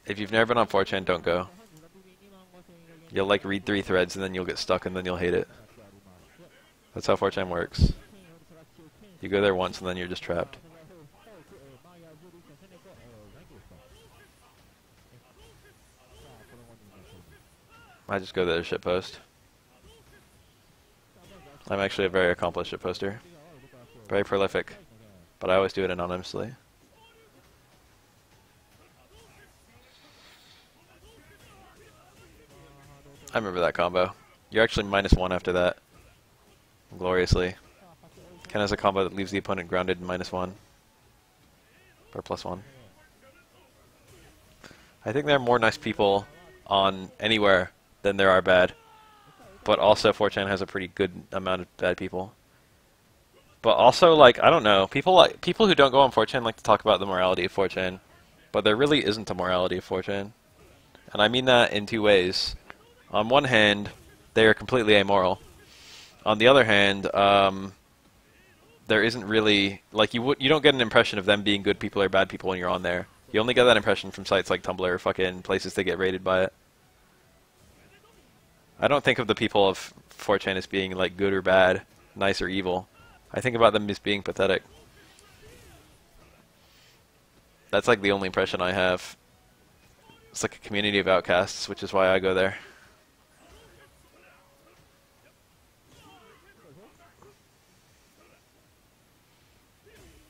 If you've never been on 4chan, don't go. You'll like read 3 threads and then you'll get stuck and then you'll hate it. That's how 4chan works. You go there once and then you're just trapped. I just go there to shitpost. I'm actually a very accomplished shitposter. Very prolific. But I always do it anonymously. I remember that combo. You're actually -1 after that. Gloriously. Ken has a combo that leaves the opponent grounded in -1. Or +1. I think there are more nice people on anywhere than there are bad. But also 4chan has a pretty good amount of bad people. But also, like, I don't know, people who don't go on 4chan like to talk about the morality of 4chan. But there really isn't a morality of 4chan. And I mean that in 2 ways. On one hand, they are completely amoral. On the other hand, there isn't really, like, you don't get an impression of them being good people or bad people when you're on there. You only get that impression from sites like Tumblr or fucking places that get rated by it. I don't think of the people of 4chan as being like good or bad, nice or evil. I think about them as being pathetic. That's like the only impression I have. It's like a community of outcasts, which is why I go there.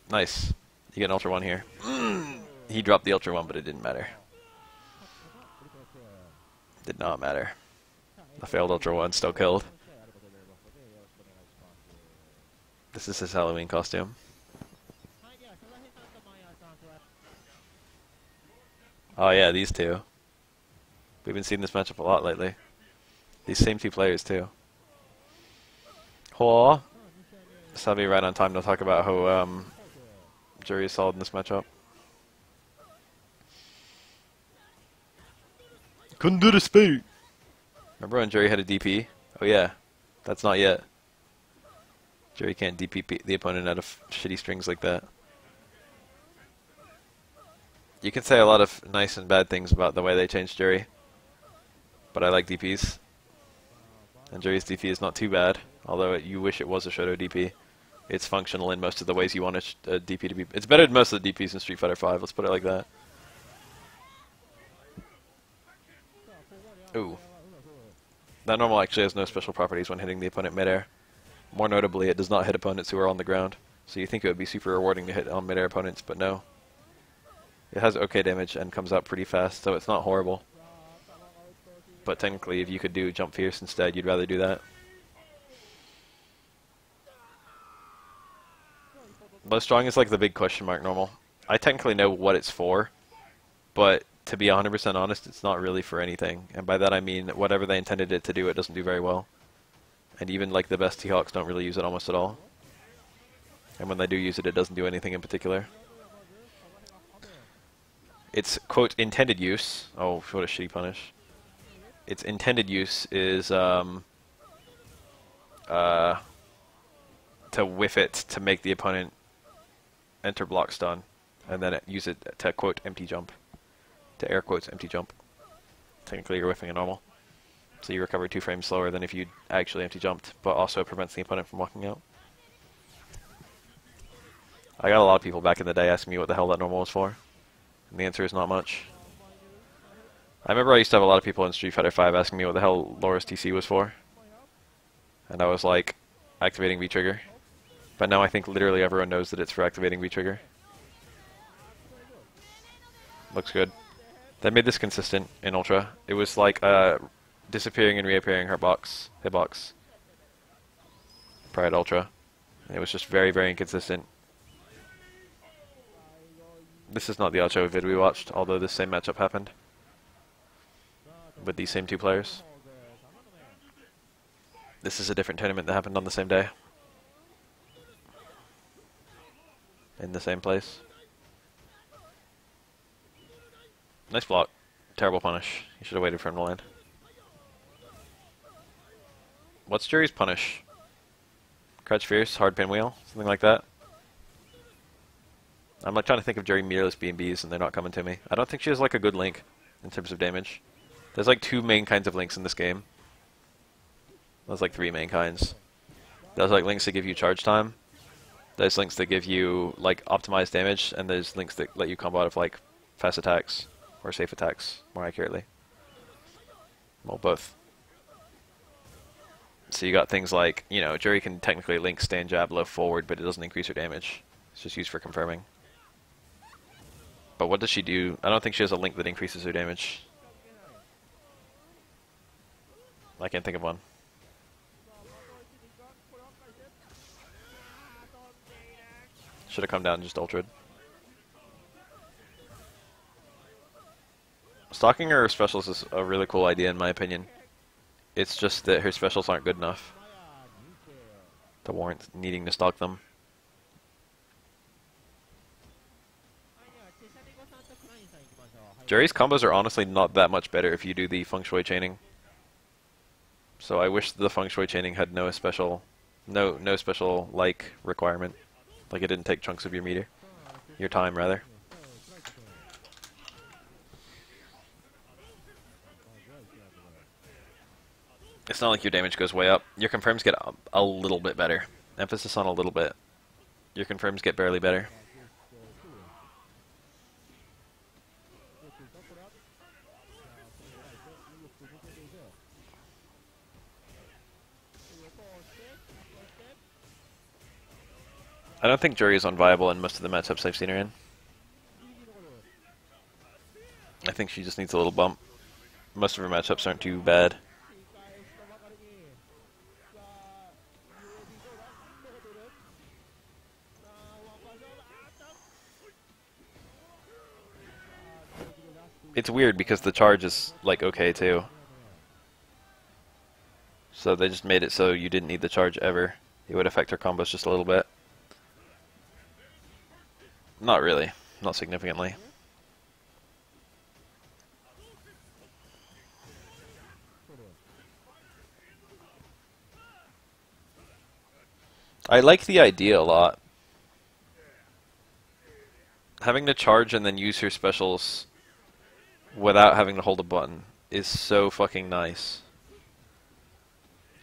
Nice. You get an Ultra 1 here. He dropped the Ultra 1, but it didn't matter. Did not matter. The failed Ultra 1 still killed. This is his Halloween costume. Oh yeah, these two. We've been seeing this matchup a lot lately. These same 2 players too. Ho! Sabi right on time to talk about how Juri is solid in this matchup. Couldn't do the speed. Remember when Juri had a DP? Oh yeah, that's not yet. Juri can't DP the opponent out of shitty strings like that. You can say a lot of nice and bad things about the way they changed Juri, but I like DPs. And Juri's DP is not too bad, although you wish it was a Shoto DP. It's functional in most of the ways you want a DP to be. It's better than most of the DPs in Street Fighter V, let's put it like that. Ooh. That normal actually has no special properties when hitting the opponent midair. More notably, it does not hit opponents who are on the ground. So you think it would be super rewarding to hit on midair opponents, but no. It has okay damage and comes out pretty fast, so it's not horrible. But technically, if you could do Jump Fierce instead, you'd rather do that. Low strong is like the big question mark normal. I technically know what it's for, but to be 100% honest, it's not really for anything. And by that I mean whatever they intended it to do, it doesn't do very well. And even like the best T-Hawks don't really use it almost at all. And when they do use it, it doesn't do anything in particular. Its, quote, intended use... Oh, what a shitty punish. Its intended use is to whiff it to make the opponent enter block stun, and then use it to, quote, empty jump. To air quotes empty jump. Technically you're whiffing a normal. So you recover 2 frames slower than if you actually empty jumped, but also prevents the opponent from walking out. I got a lot of people back in the day asking me what the hell that normal was for, and the answer is not much. I remember I used to have a lot of people in Street Fighter V asking me what the hell Laura's TC was for, and I was like, activating V-trigger. But now I think literally everyone knows that it's for activating V-trigger. Looks good. They made this consistent in Ultra. It was like disappearing and reappearing hitbox prior to Ultra. And it was just very, very inconsistent. This is not the a-cho vid we watched, although this same matchup happened with these same 2 players. This is a different tournament that happened on the same day. In the same place. Nice block. Terrible punish. You should have waited for him to land. What's Juri's punish? Crouch Fierce, hard pinwheel, something like that. I'm like trying to think of Juri mirrorless B&Bs and they're not coming to me. I don't think she has like a good link. in terms of damage. There's like 2 main kinds of links in this game. There's like 3 main kinds. There's like links that give you charge time. There's links that give you like optimized damage, and there's links that let you combo out of like fast attacks or safe attacks more accurately. Well, both. So you got things like, you know, Juri can technically link stand jab low forward, but it doesn't increase her damage. It's just used for confirming. But what does she do? I don't think she has a link that increases her damage. I can't think of one. Should have come down and just ultra'd. Stalking her specials is a really cool idea in my opinion. It's just that her specials aren't good enough to warrant needing to stalk them. Juri's combos are honestly not that much better if you do the feng shui chaining. So I wish the feng shui chaining had no special like requirement. Like it didn't take chunks of your meter. Your time rather. It's not like your damage goes way up. Your confirms get a little bit better. Emphasis on a little bit. Your confirms get barely better. I don't think Juri is unviable in most of the matchups I've seen her in. I think she just needs a little bump. Most of her matchups aren't too bad. It's weird because the charge is like okay too. So they just made it so you didn't need the charge ever. It would affect her combos just a little bit. Not really. Not significantly. I like the idea a lot. Having to charge and then use her specials without having to hold a button is so fucking nice.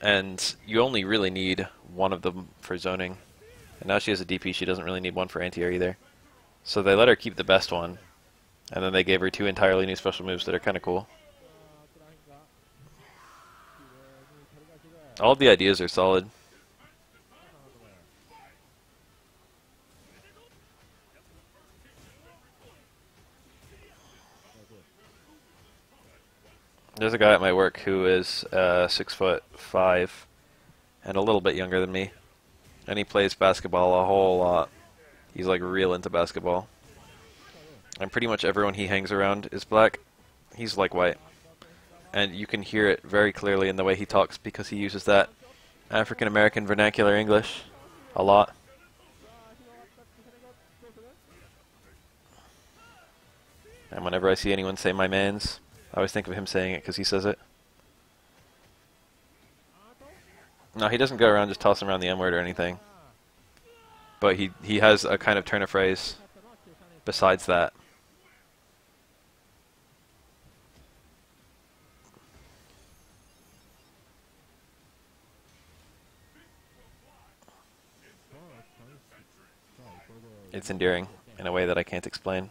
And you only really need one of them for zoning. And now she has a DP, she doesn't really need one for anti-air either. So they let her keep the best one. And then they gave her 2 entirely new special moves that are kind of cool. All of the ideas are solid. There's a guy at my work who is 6'5" and a little bit younger than me, and he plays basketball a whole lot. He's like real into basketball, and pretty much everyone he hangs around is black. He's like white, and you can hear it very clearly in the way he talks because he uses that African American vernacular English a lot. And whenever I see anyone say "my mans," I always think of him saying it because he says it. No, he doesn't go around just tossing around the M-word or anything. But he has a kind of turn of phrase besides that. It's endearing in a way that I can't explain.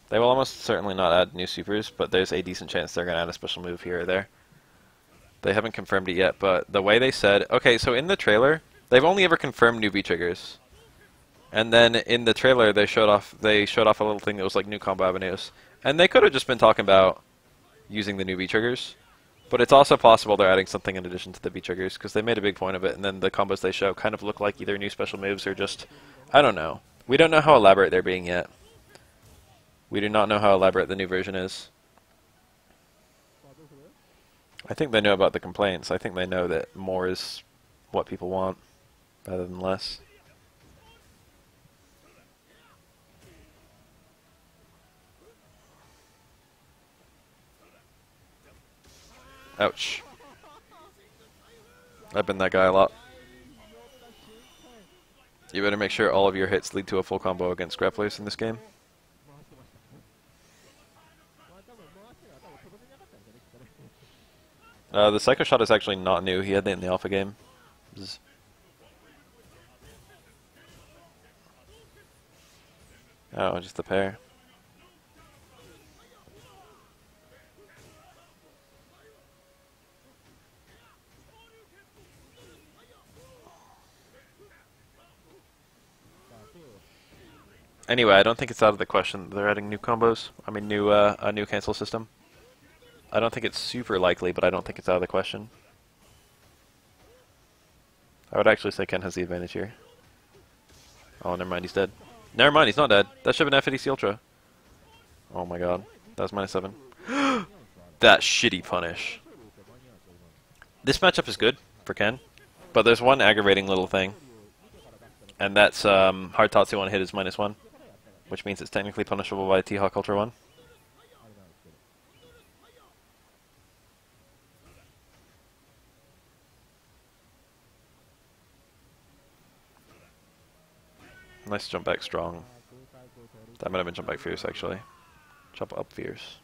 They will almost certainly not add new supers, but there's a decent chance they're going to add a special move here or there. They haven't confirmed it yet, but the way they said... Okay, so in the trailer, they've only ever confirmed new V-triggers. And then in the trailer, they showed off a little thing that was like new combo avenues. And they could have just been talking about using the new V-triggers. But it's also possible they're adding something in addition to the V-triggers, because they made a big point of it, and then the combos they show kind of look like either new special moves or just... I don't know. We don't know how elaborate they're being yet. We do not know how elaborate the new version is. I think they know about the complaints. I think they know that more is what people want, rather than less. Ouch. I've been that guy a lot. You better make sure all of your hits lead to a full combo against grapplers in this game. The Psycho Shot is actually not new. He had it in the alpha game. Oh, just the pair. Anyway, I don't think it's out of the question that they're adding new combos. I mean, a new cancel system. I don't think it's super likely, but I don't think it's out of the question. I would actually say Ken has the advantage here. Oh, never mind, he's dead. Never mind, he's not dead. That should have been FEDC Ultra. Oh my god. That was -7. That shitty punish. This matchup is good for Ken, but there's one aggravating little thing. And that's hard Tatsu on hit is -1, which means it's technically punishable by T-Hawk Ultra 1. Nice jump back strong. That might have been jump back fierce actually. Jump up fierce.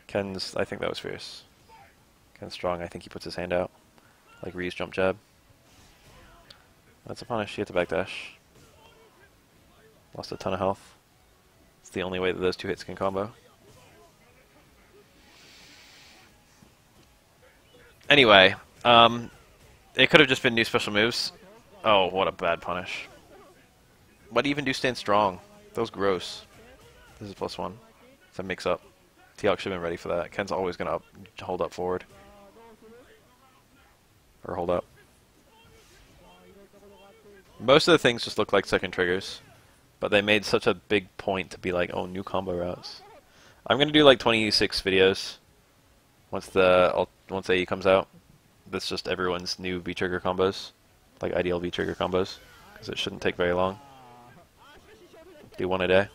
Ken's, I think that was fierce. Ken's strong, I think he puts his hand out. Like Ryu's jump jab. That's a punish, he hits a backdash. Lost a ton of health. It's the only way that those two hits can combo. Anyway, it could have just been new special moves. Oh, what a bad punish. Why do you even do stand strong? That was gross. This is +1. It's a mix-up. T-Hawk should have been ready for that. Ken's always going to hold up forward. Or hold up. Most of the things just look like second triggers. But they made such a big point to be like, oh, new combo routes. I'm going to do like 26 videos once AE comes out. That's just everyone's new V-trigger combos. Like ideal V-trigger combos. Because it shouldn't take very long. Do one a day.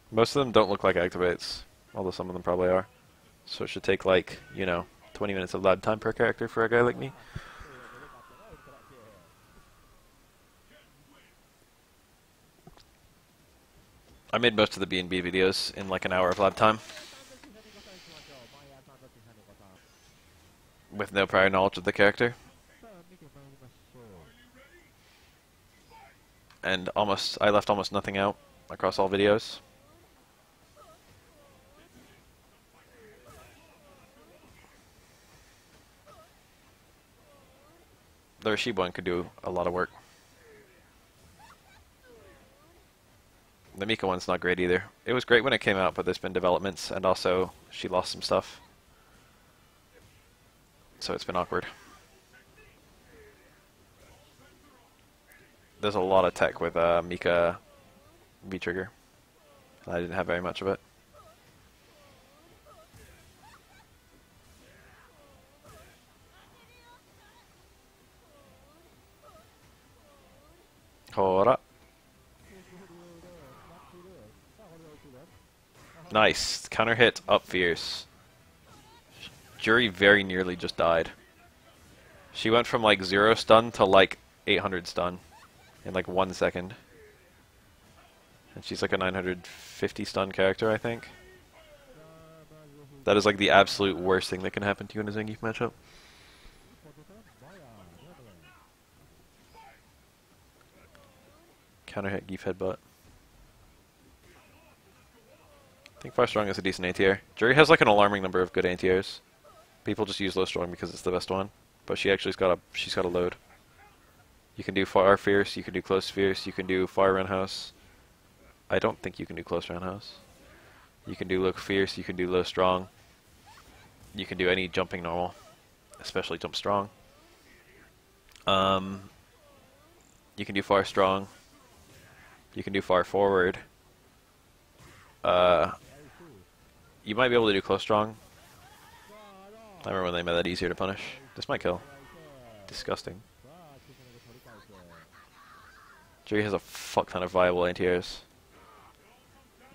Most of them don't look like activates, although some of them probably are. So it should take like, 20 minutes of lab time per character for a guy like me. I made most of the B&B videos in like an hour of lab time. With no prior knowledge of the character. And I left almost nothing out across all videos. The Rashid one could do a lot of work. The Mika one's not great either. It was great when it came out, but there's been developments, and also she lost some stuff. So it's been awkward. There's a lot of tech with Mika V-trigger. I didn't have very much of it. Hold up. Nice. Counter hit up fierce. Juri very nearly just died. She went from like 0 stun to like 800 stun in like 1 second. And she's like a 950 stun character, I think. That is like the absolute worst thing that can happen to you in a Zangief matchup. Counter hit Geef headbutt. I think 5 strong is a decent anti-air. Juri has like an alarming number of good anti-airs. People just use low strong because it's the best one, but she's got a load. You can do far fierce, you can do close fierce, you can do far roundhouse. I don't think you can do close roundhouse. You can do low fierce, you can do low strong. You can do any jumping normal, especially jump strong. You can do far strong. You can do far forward. You might be able to do close strong. I remember when they made that easier to punish. This might kill. Disgusting. Juri has a fuck ton of viable anti-airs.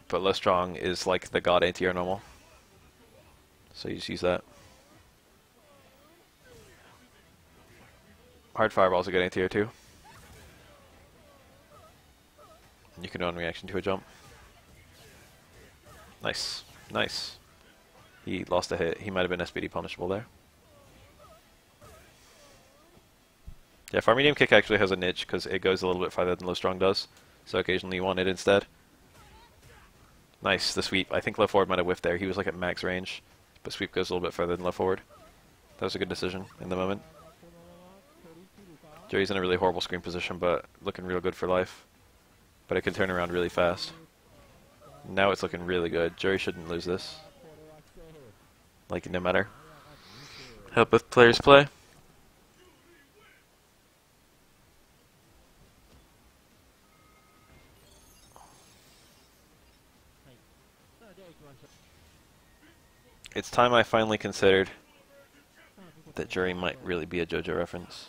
But low strong is like the god anti-air normal. So you just use that. Hard fireball's a good anti-air too. You can own reaction to a jump. Nice. Nice. He lost a hit. He might have been SPD punishable there. Yeah, far medium kick actually has a niche because it goes a little bit farther than low strong does. So occasionally you want it instead. Nice, the sweep. I think low forward might have whiffed there. He was like at max range, but sweep goes a little bit further than low forward. That was a good decision in the moment. Juri's in a really horrible screen position, but looking real good for life. But it can turn around really fast. Now it's looking really good. Juri shouldn't lose this. Like, no matter how both players play. It's time I finally considered that Juri might really be a Jojo reference.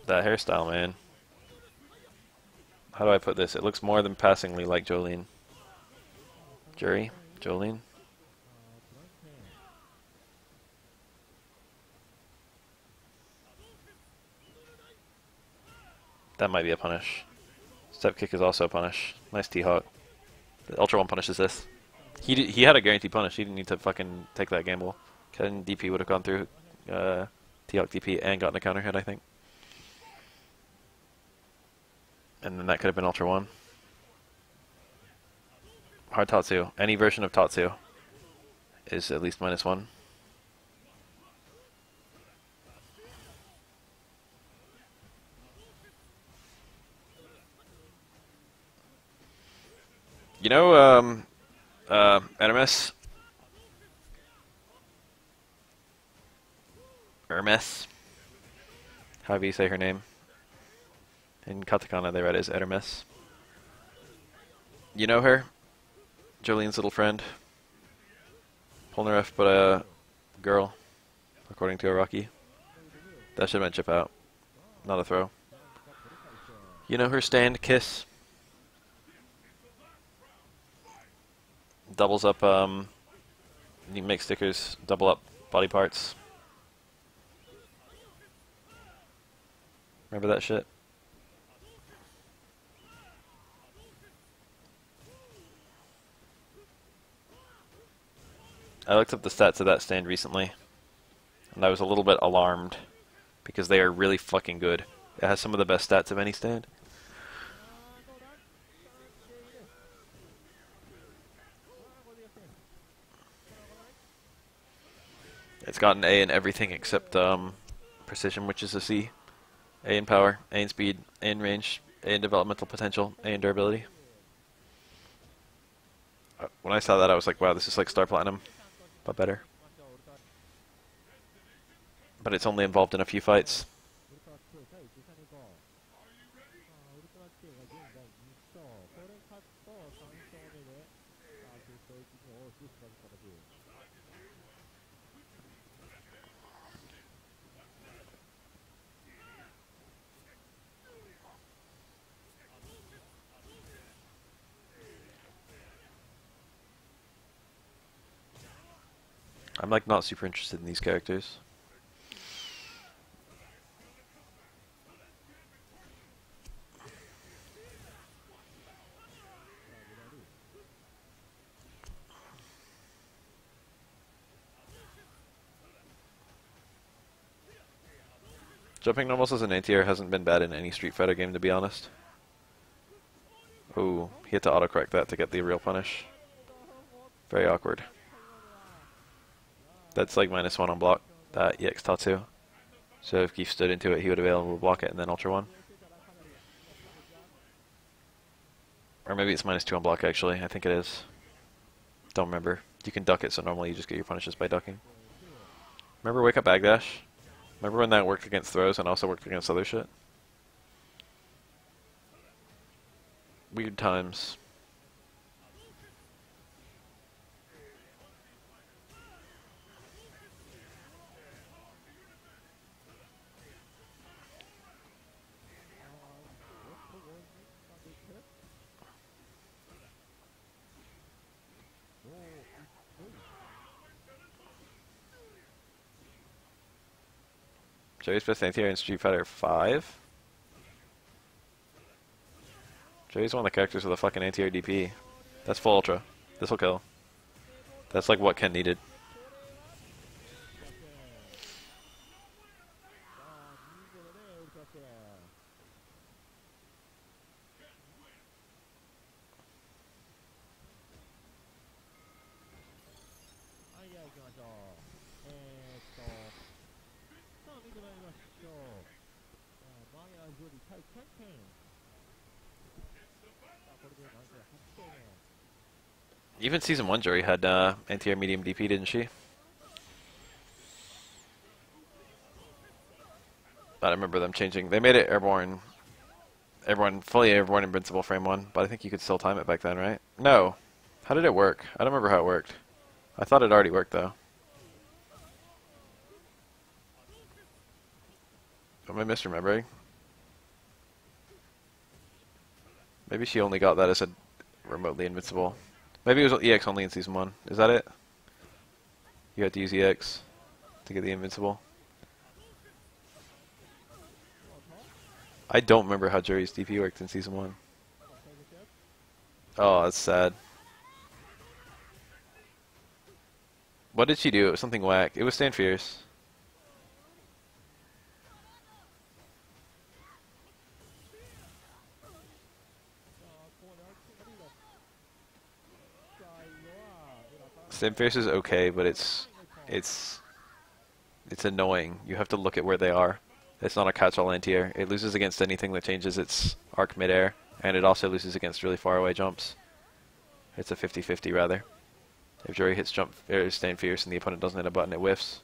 That hairstyle, man. How do I put this? It looks more than passingly like Jolene. Juri? Jolene? That might be a punish. Step kick is also a punish. Nice T-Hawk. The Ultra 1 punishes this. He had a guaranteed punish. He didn't need to fucking take that gamble. Ken DP would have gone through T-Hawk DP and gotten a counter hit, I think. And then that could have been Ultra 1. Hard Tatsu. Any version of Tatsu is at least -1. You know, Hermes? Hermes? However you say her name. In katakana they read it as Hermes. You know her? Jolene's little friend. Polnareff, but a girl, according to Araki. That should have been chip out. Not a throw. You know her stand kiss? Doubles up, you make stickers, double up body parts. Remember that shit? I looked up the stats of that stand recently, and I was a little bit alarmed, because they are really fucking good. It has some of the best stats of any stand. It's got an A in everything except precision, which is a C. A in power, A in speed, A in range, A in developmental potential, A in durability. When I saw that, I was like, wow, this is like Star Platinum, but better. But it's only involved in a few fights. I'm like not super interested in these characters. Jumping normals as an anti-air hasn't been bad in any Street Fighter game, to be honest. Ooh, he had to autocorrect that to get the real punish. Very awkward. That's like -1 on block, that EX2. So if Keith stood into it, he would have been able to block it and then Ultra 1. Or maybe it's -2 on block, actually. I think it is. Don't remember. You can duck it, so normally you just get your punishes by ducking. Remember Wake Up Bagdash? Remember when that worked against throws and also worked against other shit? Weird times. Juri's best anti-air in Street Fighter 5? Juri's one of the characters with a fucking anti-air DP. That's full ultra. This'll kill. That's like what Ken needed. Even Season 1 Juri had anti-air medium DP, didn't she? I remember them changing. They made it airborne, fully airborne invincible frame 1, but I think you could still time it back then, right? No. How did it work? I don't remember how it worked. I thought it already worked, though. Am I misremembering? Maybe she only got that as a remotely invincible. Maybe it was EX only in Season 1. Is that it? You had to use EX to get the invincible? I don't remember how Juri's DP worked in Season 1. Oh, that's sad. What did she do? It was something whack. It was Stand Fierce. Stand Fierce is okay, but it's annoying. You have to look at where they are. It's not a catch-all anti-air. It loses against anything that changes its arc mid-air, and it also loses against really far away jumps. It's a 50-50 rather. If Juri hits jump or Stand Fierce and the opponent doesn't hit a button, it whiffs.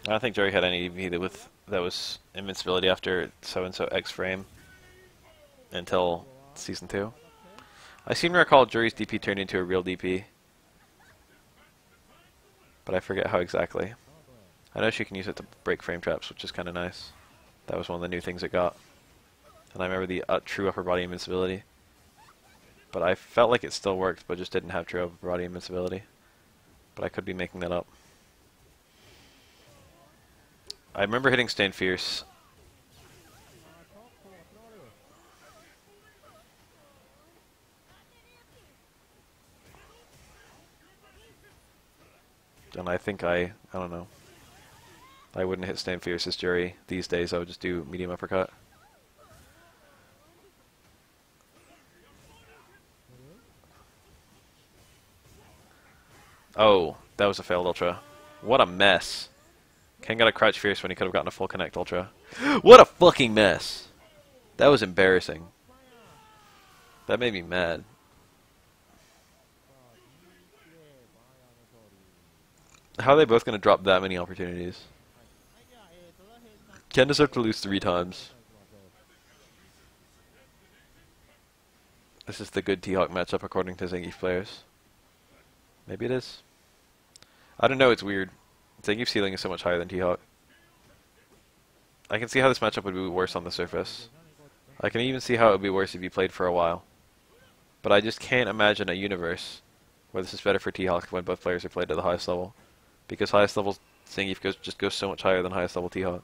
I don't think Juri had any EV that was invincibility after so-and-so X frame until Season 2. I seem to recall Juri's DP turned into a real DP, but I forget how exactly. I know she can use it to break frame traps, which is kind of nice. That was one of the new things it got. And I remember the true upper body invincibility. But I felt like it still worked, but just didn't have true upper body invincibility. But I could be making that up. I remember hitting Stand Fierce. And I think I don't know. I wouldn't hit Stand Fierce as Juri these days. I would just do medium uppercut. Oh, that was a failed ultra. What a mess. Ken got a crouch fierce when he could have gotten a full connect ultra. What a fucking mess! That was embarrassing. That made me mad. How are they both going to drop that many opportunities? Ken deserved to lose 3 times. This is the good T-Hawk matchup according to Zangief players. Maybe it is. I don't know, it's weird. Zangief's ceiling is so much higher than T-Hawk. I can see how this matchup would be worse on the surface. I can even see how it would be worse if you played for a while. But I just can't imagine a universe where this is better for T-Hawk when both players are played at the highest level. Because highest level Zangief just goes so much higher than highest level T-Hawk.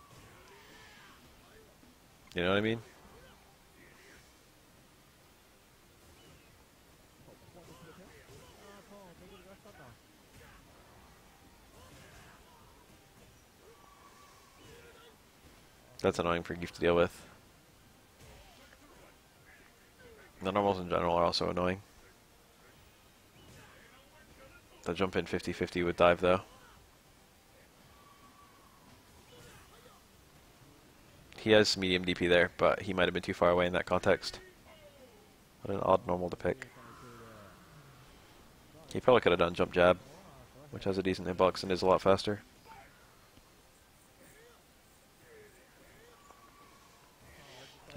You know what I mean? That's annoying for Geef to deal with. The normals in general are also annoying. The jump in 50-50 with dive though. He has medium DP there, but he might have been too far away in that context. What an odd normal to pick. He probably could have done jump jab, which has a decent hitbox and is a lot faster.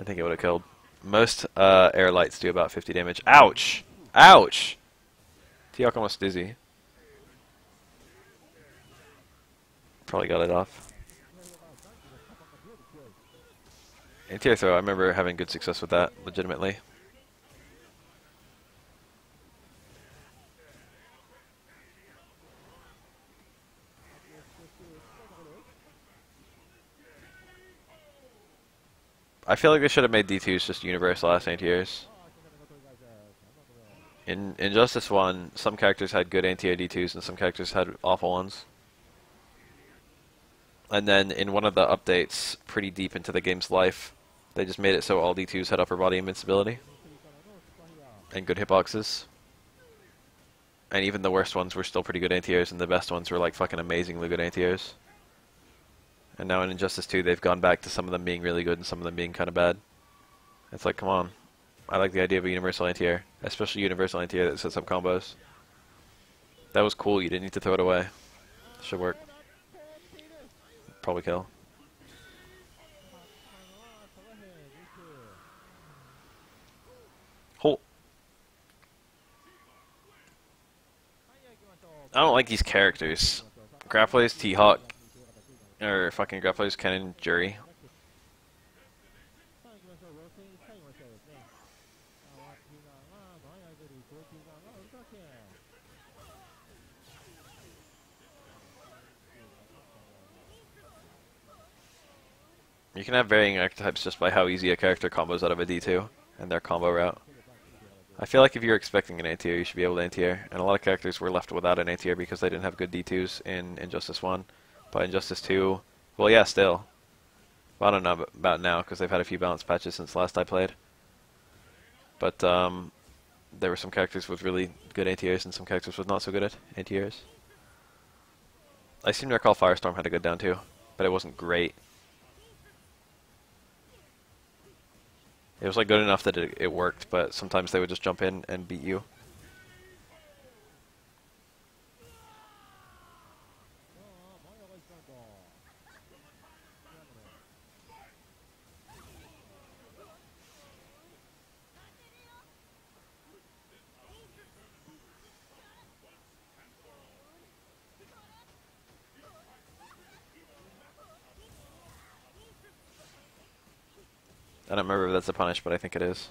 I think it would have killed. Most air lights do about 50 damage. Ouch! Ouch! T-Hawk almost dizzy. Probably got it off. Anti-air throw, I remember having good success with that, legitimately. I feel like they should have made D2s just universal ass anti-airs. In Injustice 1, some characters had good anti-air D2s and some characters had awful ones. And then in one of the updates, pretty deep into the game's life, they just made it so all D2s had upper body invincibility. And good hitboxes. And even the worst ones were still pretty good anti-airs, and the best ones were like fucking amazingly good anti-airs. And now in Injustice 2, they've gone back to some of them being really good and some of them being kind of bad. It's like, come on. I like the idea of a universal anti-air, especially universal anti-air that sets up combos. That was cool, you didn't need to throw it away. Should work. Probably kill. Hold. I don't like these characters. Grapplers, T-Hawk, or fucking grapplers, Ken, Juri. You can have varying archetypes just by how easy a character combos out of a D2 and their combo route. I feel like if you're expecting an anti-air, you should be able to anti-air, and a lot of characters were left without an anti-air because they didn't have good D2s in Injustice 1. But Injustice 2, well, yeah, still. Well, I don't know about now because they've had a few balance patches since last I played. But there were some characters with really good anti-airs and some characters with not so good at anti-airs. I seem to recall Firestorm had a good down too, but it wasn't great. It was like good enough that it worked, but sometimes they would just jump in and beat you. I don't remember if that's a punish, but I think it is.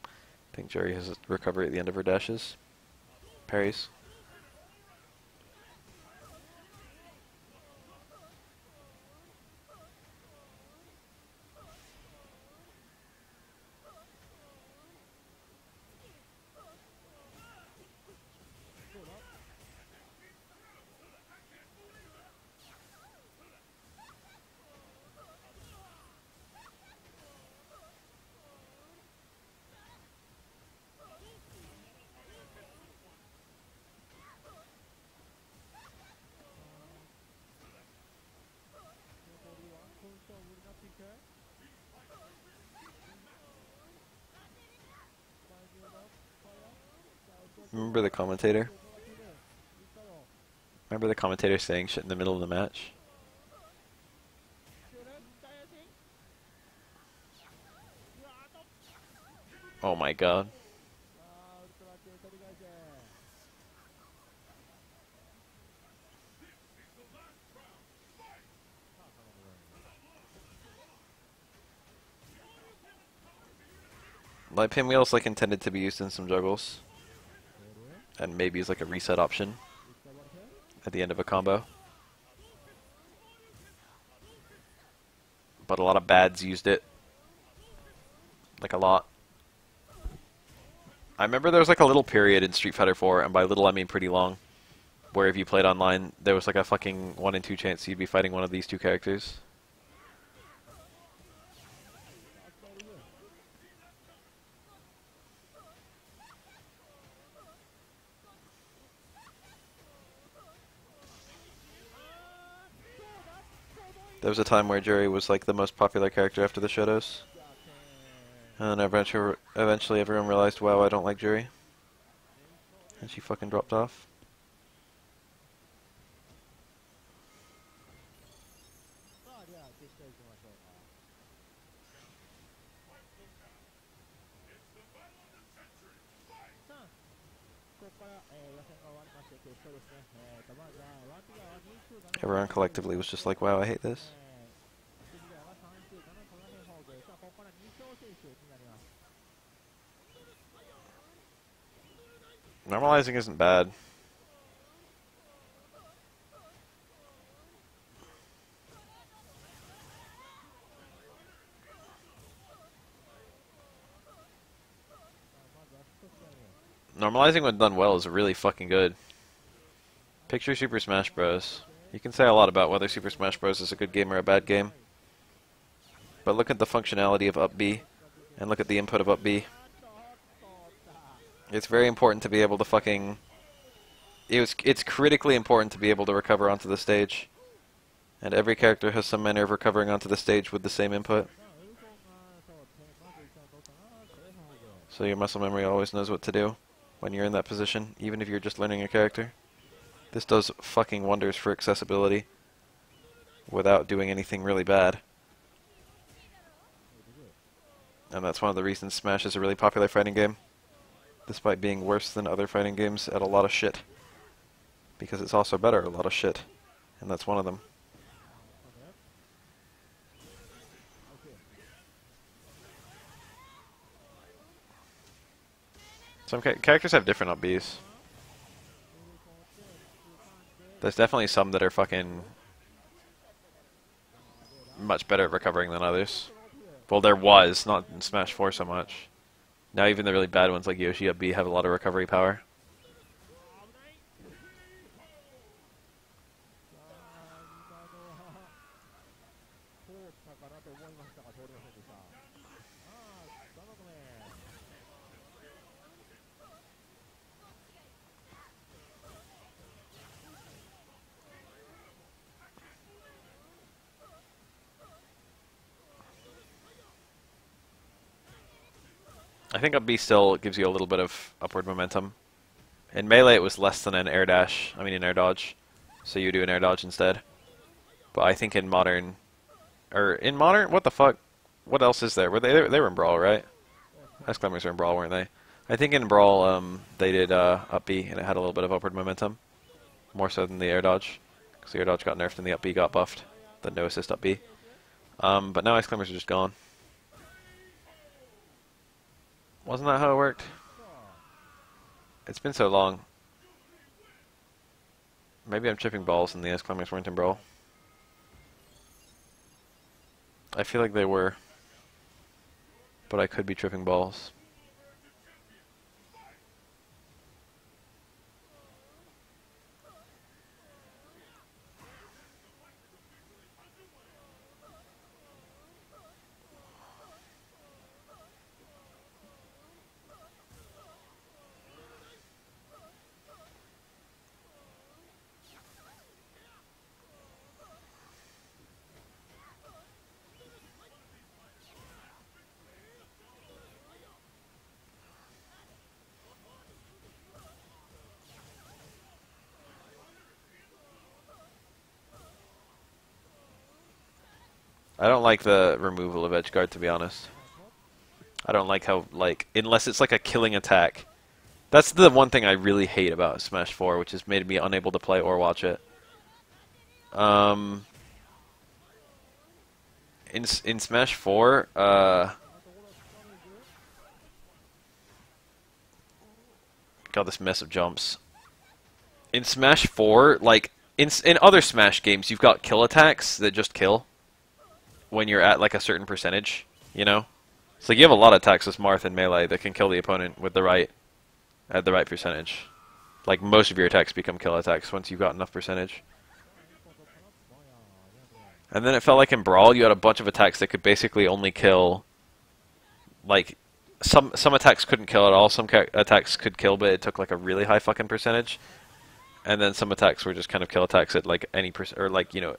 I think Juri has a recovery at the end of her dashes. Parries. Remember the commentator? Remember the commentator saying shit in the middle of the match? Oh my god. My pinwheel's like intended to be used in some juggles. And maybe as like a reset option at the end of a combo. But a lot of bads used it. Like a lot. I remember there was like a little period in Street Fighter 4, and by little I mean pretty long, where if you played online, there was like a fucking 1 in 2 chance you'd be fighting one of these two characters. There was a time where Juri was like the most popular character after the Shadows. And eventually everyone realized, wow, I don't like Juri. And she fucking dropped off. Everyone collectively was just like, wow, I hate this. Normalizing isn't bad. Normalizing when done well is really fucking good. Picture Super Smash Bros. You can say a lot about whether Super Smash Bros. Is a good game or a bad game. But look at the functionality of up B, and look at the input of up B. It's very important to be able to fucking... It's critically important to be able to recover onto the stage. And every character has some manner of recovering onto the stage with the same input. So your muscle memory always knows what to do when you're in that position, even if you're just learning a character. This does fucking wonders for accessibility without doing anything really bad. And that's one of the reasons Smash is a really popular fighting game, despite being worse than other fighting games at a lot of shit. Because it's also better at a lot of shit, and that's one of them. Some characters have different up Bs. There's definitely some that are fucking much better at recovering than others. Well, there was, not in Smash 4 so much. Now even the really bad ones like Yoshi up B have a lot of recovery power. I think up B still gives you a little bit of upward momentum. In Melee it was less than an air dash, an air dodge. So you do an air dodge instead. But I think in Modern... what the fuck? What else is there? They were in Brawl, right? Exclaimers were in Brawl, weren't they? I think in Brawl they did up B and it had a little bit of upward momentum. More so than the air dodge. Because the air dodge got nerfed and the up B got buffed. The no assist up B. But now Exclaimers are just gone. Wasn't that how it worked? It's been so long. Maybe I'm tripping balls and the Exclaimers weren't in Brawl. I feel like they were. But I could be tripping balls. I don't like the removal of edge guard, to be honest. I don't like how, unless it's like a killing attack. That's the one thing I really hate about Smash 4, which has made me unable to play or watch it. In Smash 4, God, this mess of jumps. In Smash 4, in other Smash games, you've got kill attacks that just kill when you're at a certain percentage, you know? So you have a lot of attacks with Marth and Melee that can kill the opponent with at the right percentage. Like most of your attacks become kill attacks once you've got enough percentage. And then it felt like in Brawl you had a bunch of attacks that could basically only kill, some attacks couldn't kill at all, some attacks could kill but it took a really high fucking percentage. And then some attacks were just kind of kill attacks at any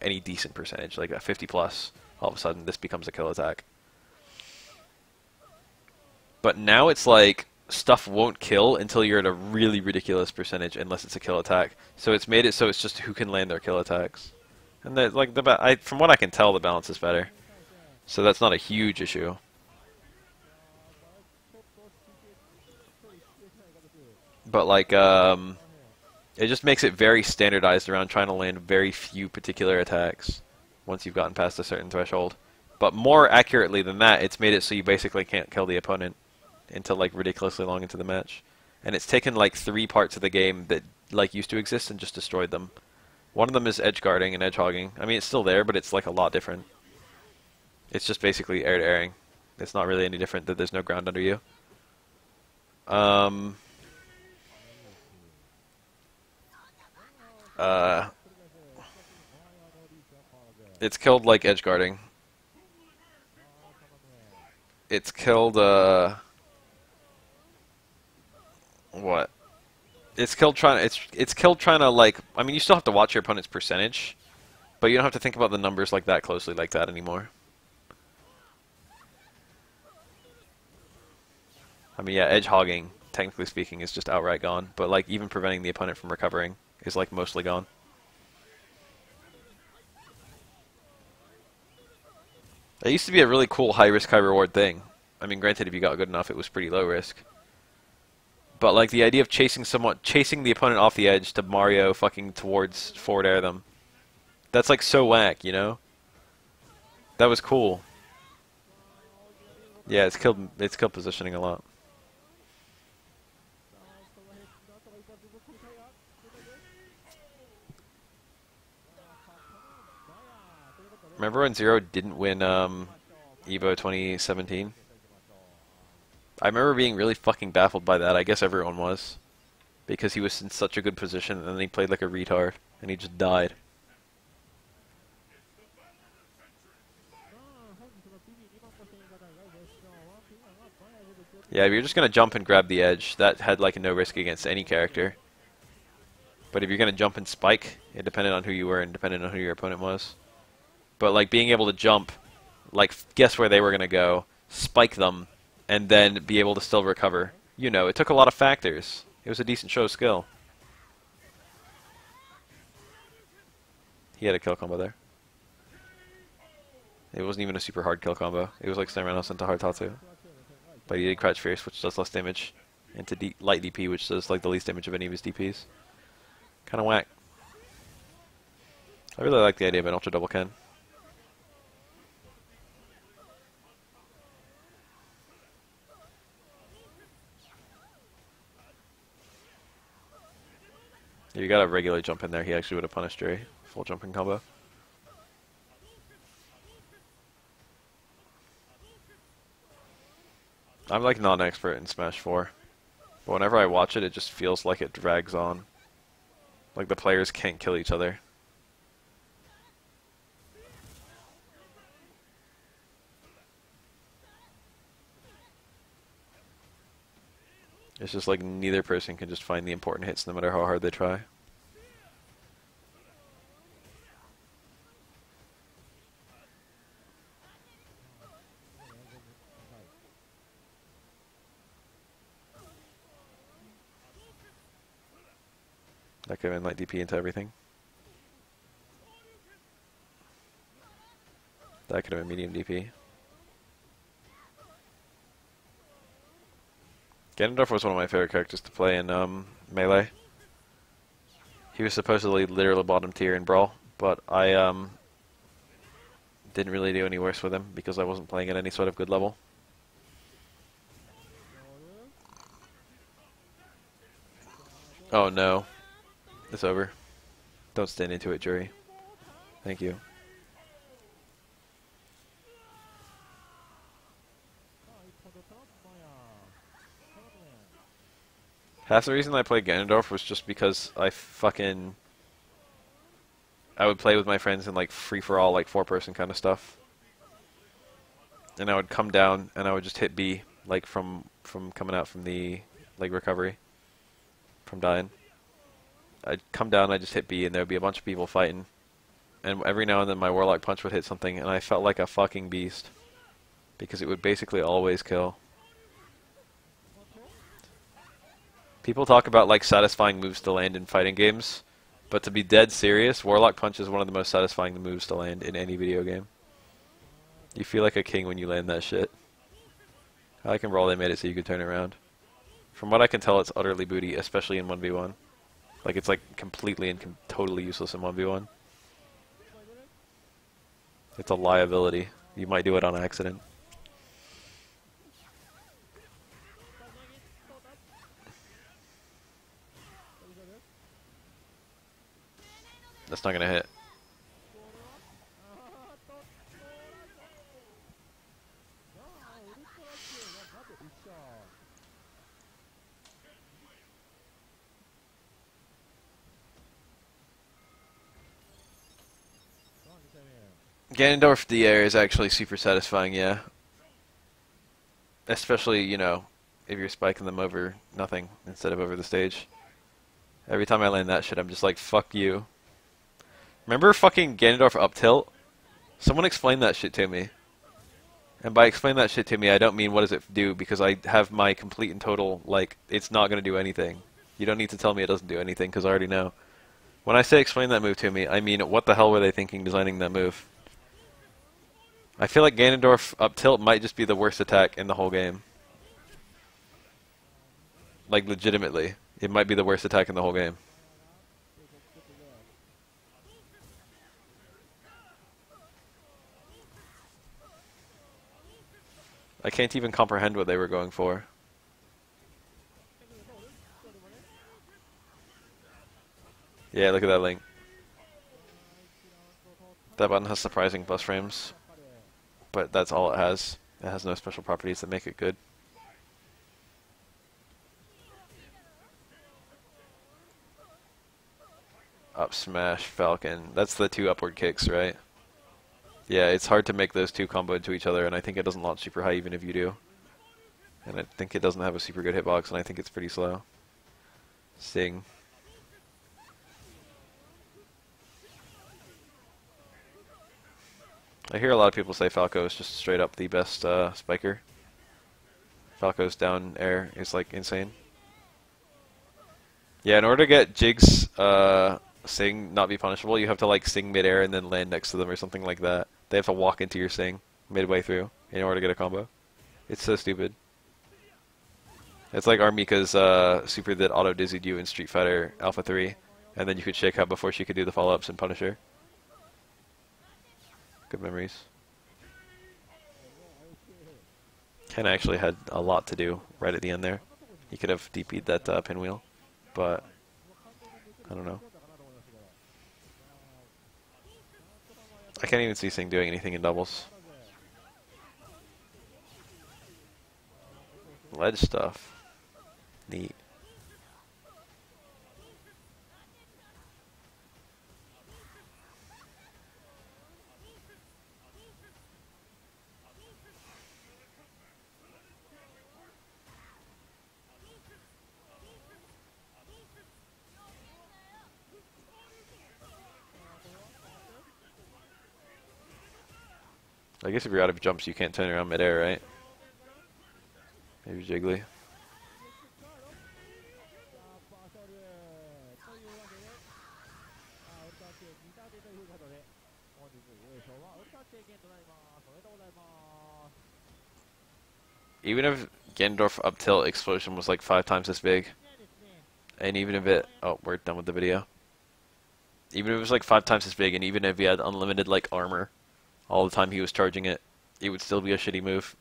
any decent percentage, like a 50 plus. All of a sudden, this becomes a kill attack. But now it's stuff won't kill until you're at a really ridiculous percentage, unless it's a kill attack. So it's made it so it's just who can land their kill attacks. And from what I can tell, the balance is better. So that's not a huge issue. But It just makes it very standardized around trying to land very few particular attacks once you've gotten past a certain threshold. But more accurately than that, it's made it so you basically can't kill the opponent until like ridiculously long into the match. And it's taken like 3 parts of the game that like used to exist and just destroyed them. One of them is edge guarding and edge hogging. I mean, it's still there, but it's like a lot different. It's just basically air to airing. It's not really any different that there's no ground under you. It's killed like edge guarding. It's killed what? It's killed trying to like, I mean, you still have to watch your opponent's percentage, but you don't have to think about the numbers like that closely like that anymore. I mean, yeah, edge hogging, technically speaking, is just outright gone, but like even preventing the opponent from recovering is like mostly gone. It used to be a really cool high risk, high reward thing. I mean, granted, if you got good enough, it was pretty low risk. But like the idea of chasing the opponent off the edge to Mario fucking towards forward air them. That's like so whack, you know? That was cool. Yeah, it's killed positioning a lot. Remember when Zero didn't win EVO 2017? I remember being really fucking baffled by that. I guess everyone was. Because he was in such a good position and then he played like a retard and he just died. Yeah, if you're just going to jump and grab the edge, that had like no risk against any character. But if you're going to jump and spike, it depended on who you were and depended on who your opponent was. But like being able to jump, like guess where they were going to go, spike them, and then be able to still recover. You know, it took a lot of factors. It was a decent show of skill. He had a kill combo there. It wasn't even a super hard kill combo. It was like Stamranos into hard Tatsu. But he did Crouch Fierce, which does less damage, into light DP, which does like the least damage of any of his DPs. Kind of whack. I really like the idea of an Ultra Double Ken. If you got a regular jump in there, he actually would have punished Juri. Full jumping combo. I'm like not an expert in Smash 4. But whenever I watch it, it just feels like it drags on. Like the players can't kill each other. It's just like neither person can just find the important hits no matter how hard they try. That could have been like DP into everything. That could have been medium DP. Ganondorf was one of my favorite characters to play in Melee. He was supposedly literally bottom tier in Brawl, but I didn't really do any worse with him because I wasn't playing at any sort of good level. Oh no. It's over. Don't stand into it, Juri. Thank you. Half the reason I played Ganondorf was just because I would play with my friends in like free-for-all, like 4-person kind of stuff. And I would come down and I would just hit B, like from coming out from the like recovery from dying. I'd come down, I'd just hit B, and there would be a bunch of people fighting. And every now and then my Warlock Punch would hit something, and I felt like a fucking beast. Because it would basically always kill. People talk about like satisfying moves to land in fighting games, but to be dead serious, Warlock Punch is one of the most satisfying moves to land in any video game. You feel like a king when you land that shit. I like in Brawl they made it so you could turn it around. From what I can tell, it's utterly booty, especially in 1v1. Like it's like completely and totally useless in 1v1. It's a liability. You might do it on accident. That's not gonna hit. Ganondorf the air is actually super satisfying, yeah. Especially, you know, if you're spiking them over nothing instead of over the stage. Every time I land that shit, I'm just like, fuck you. Remember fucking Ganondorf up tilt? Someone explain that shit to me. And by explain that shit to me, I don't mean what does it do, because I have my complete and total, like, it's not going to do anything. You don't need to tell me it doesn't do anything, because I already know. When I say explain that move to me, I mean, what the hell were they thinking designing that move? I feel like Ganondorf up tilt might just be the worst attack in the whole game. Like, legitimately. It might be the worst attack in the whole game. I can't even comprehend what they were going for. Yeah, look at that link. That button has surprising bus frames, but that's all it has. It has no special properties that make it good. Up smash, Falcon. That's the two upward kicks, right? Yeah, it's hard to make those two combo into each other, and I think it doesn't launch super high even if you do. And I think it doesn't have a super good hitbox, and I think it's pretty slow. Sting. I hear a lot of people say Falco is just straight up the best spiker. Falco's down air is like insane. Yeah, in order to get Jig's Sing not be punishable, you have to like Sing midair and then land next to them or something like that. They have to walk into your Sing midway through in order to get a combo. It's so stupid. It's like Armika's super that auto-dizzied you in Street Fighter Alpha 3, and then you could shake out before she could do the follow-ups and punish her. Good memories. Ken actually had a lot to do right at the end there. He could have DP'd that pinwheel, but I don't know. I can't even see Sing doing anything in doubles. Ledge stuff. Neat. I guess if you're out of jumps, you can't turn around midair, right? Maybe Jiggly. Even if Ganondorf up tilt explosion was like 5 times this big, and even if it... Oh, we're done with the video. Even if it was like 5 times as big, and even if he had unlimited like armor all the time he was charging it, it would still be a shitty move.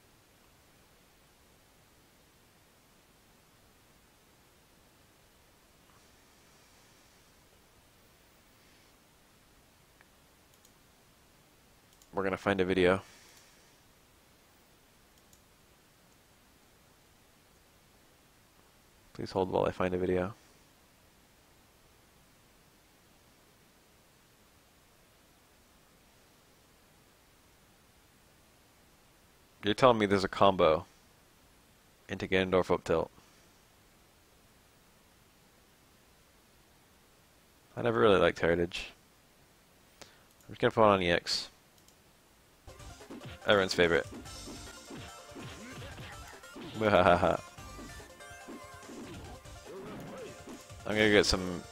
We're gonna find a video. Please hold while I find a video. You're telling me there's a combo into Ganondorf up tilt. I never really liked Heritage. I'm just gonna put on EX. Everyone's favorite. Muhahaha. I'm gonna get some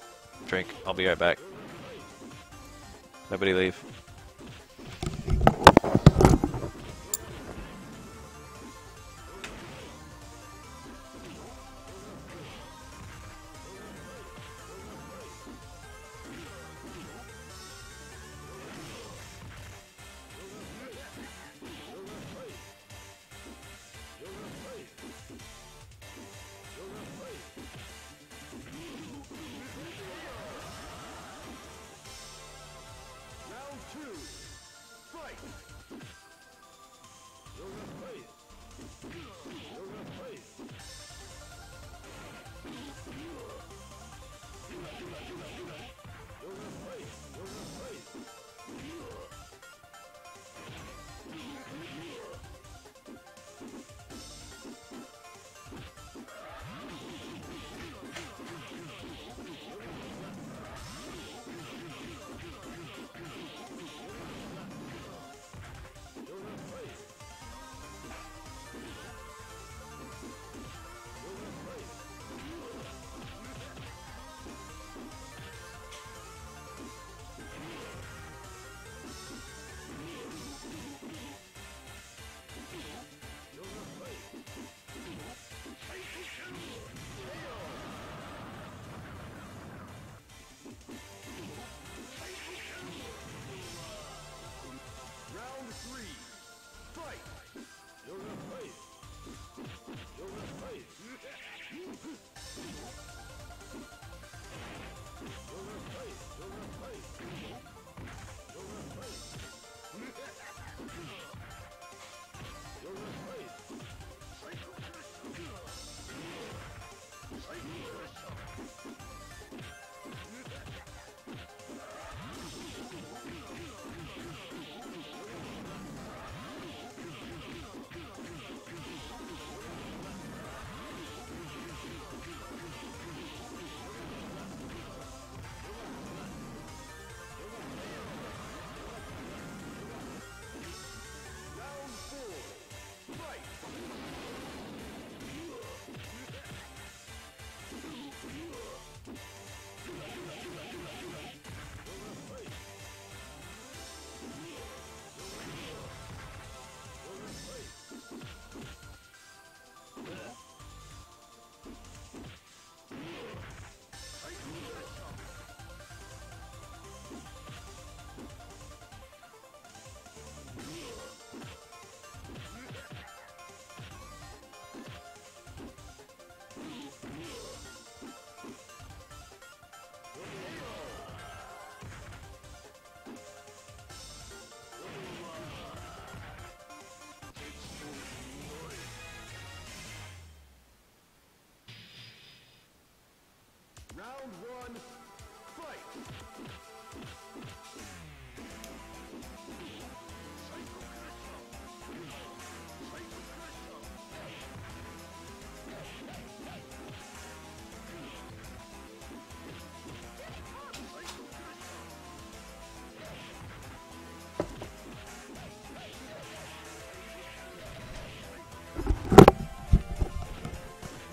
drink. I'll be right back. Nobody leave.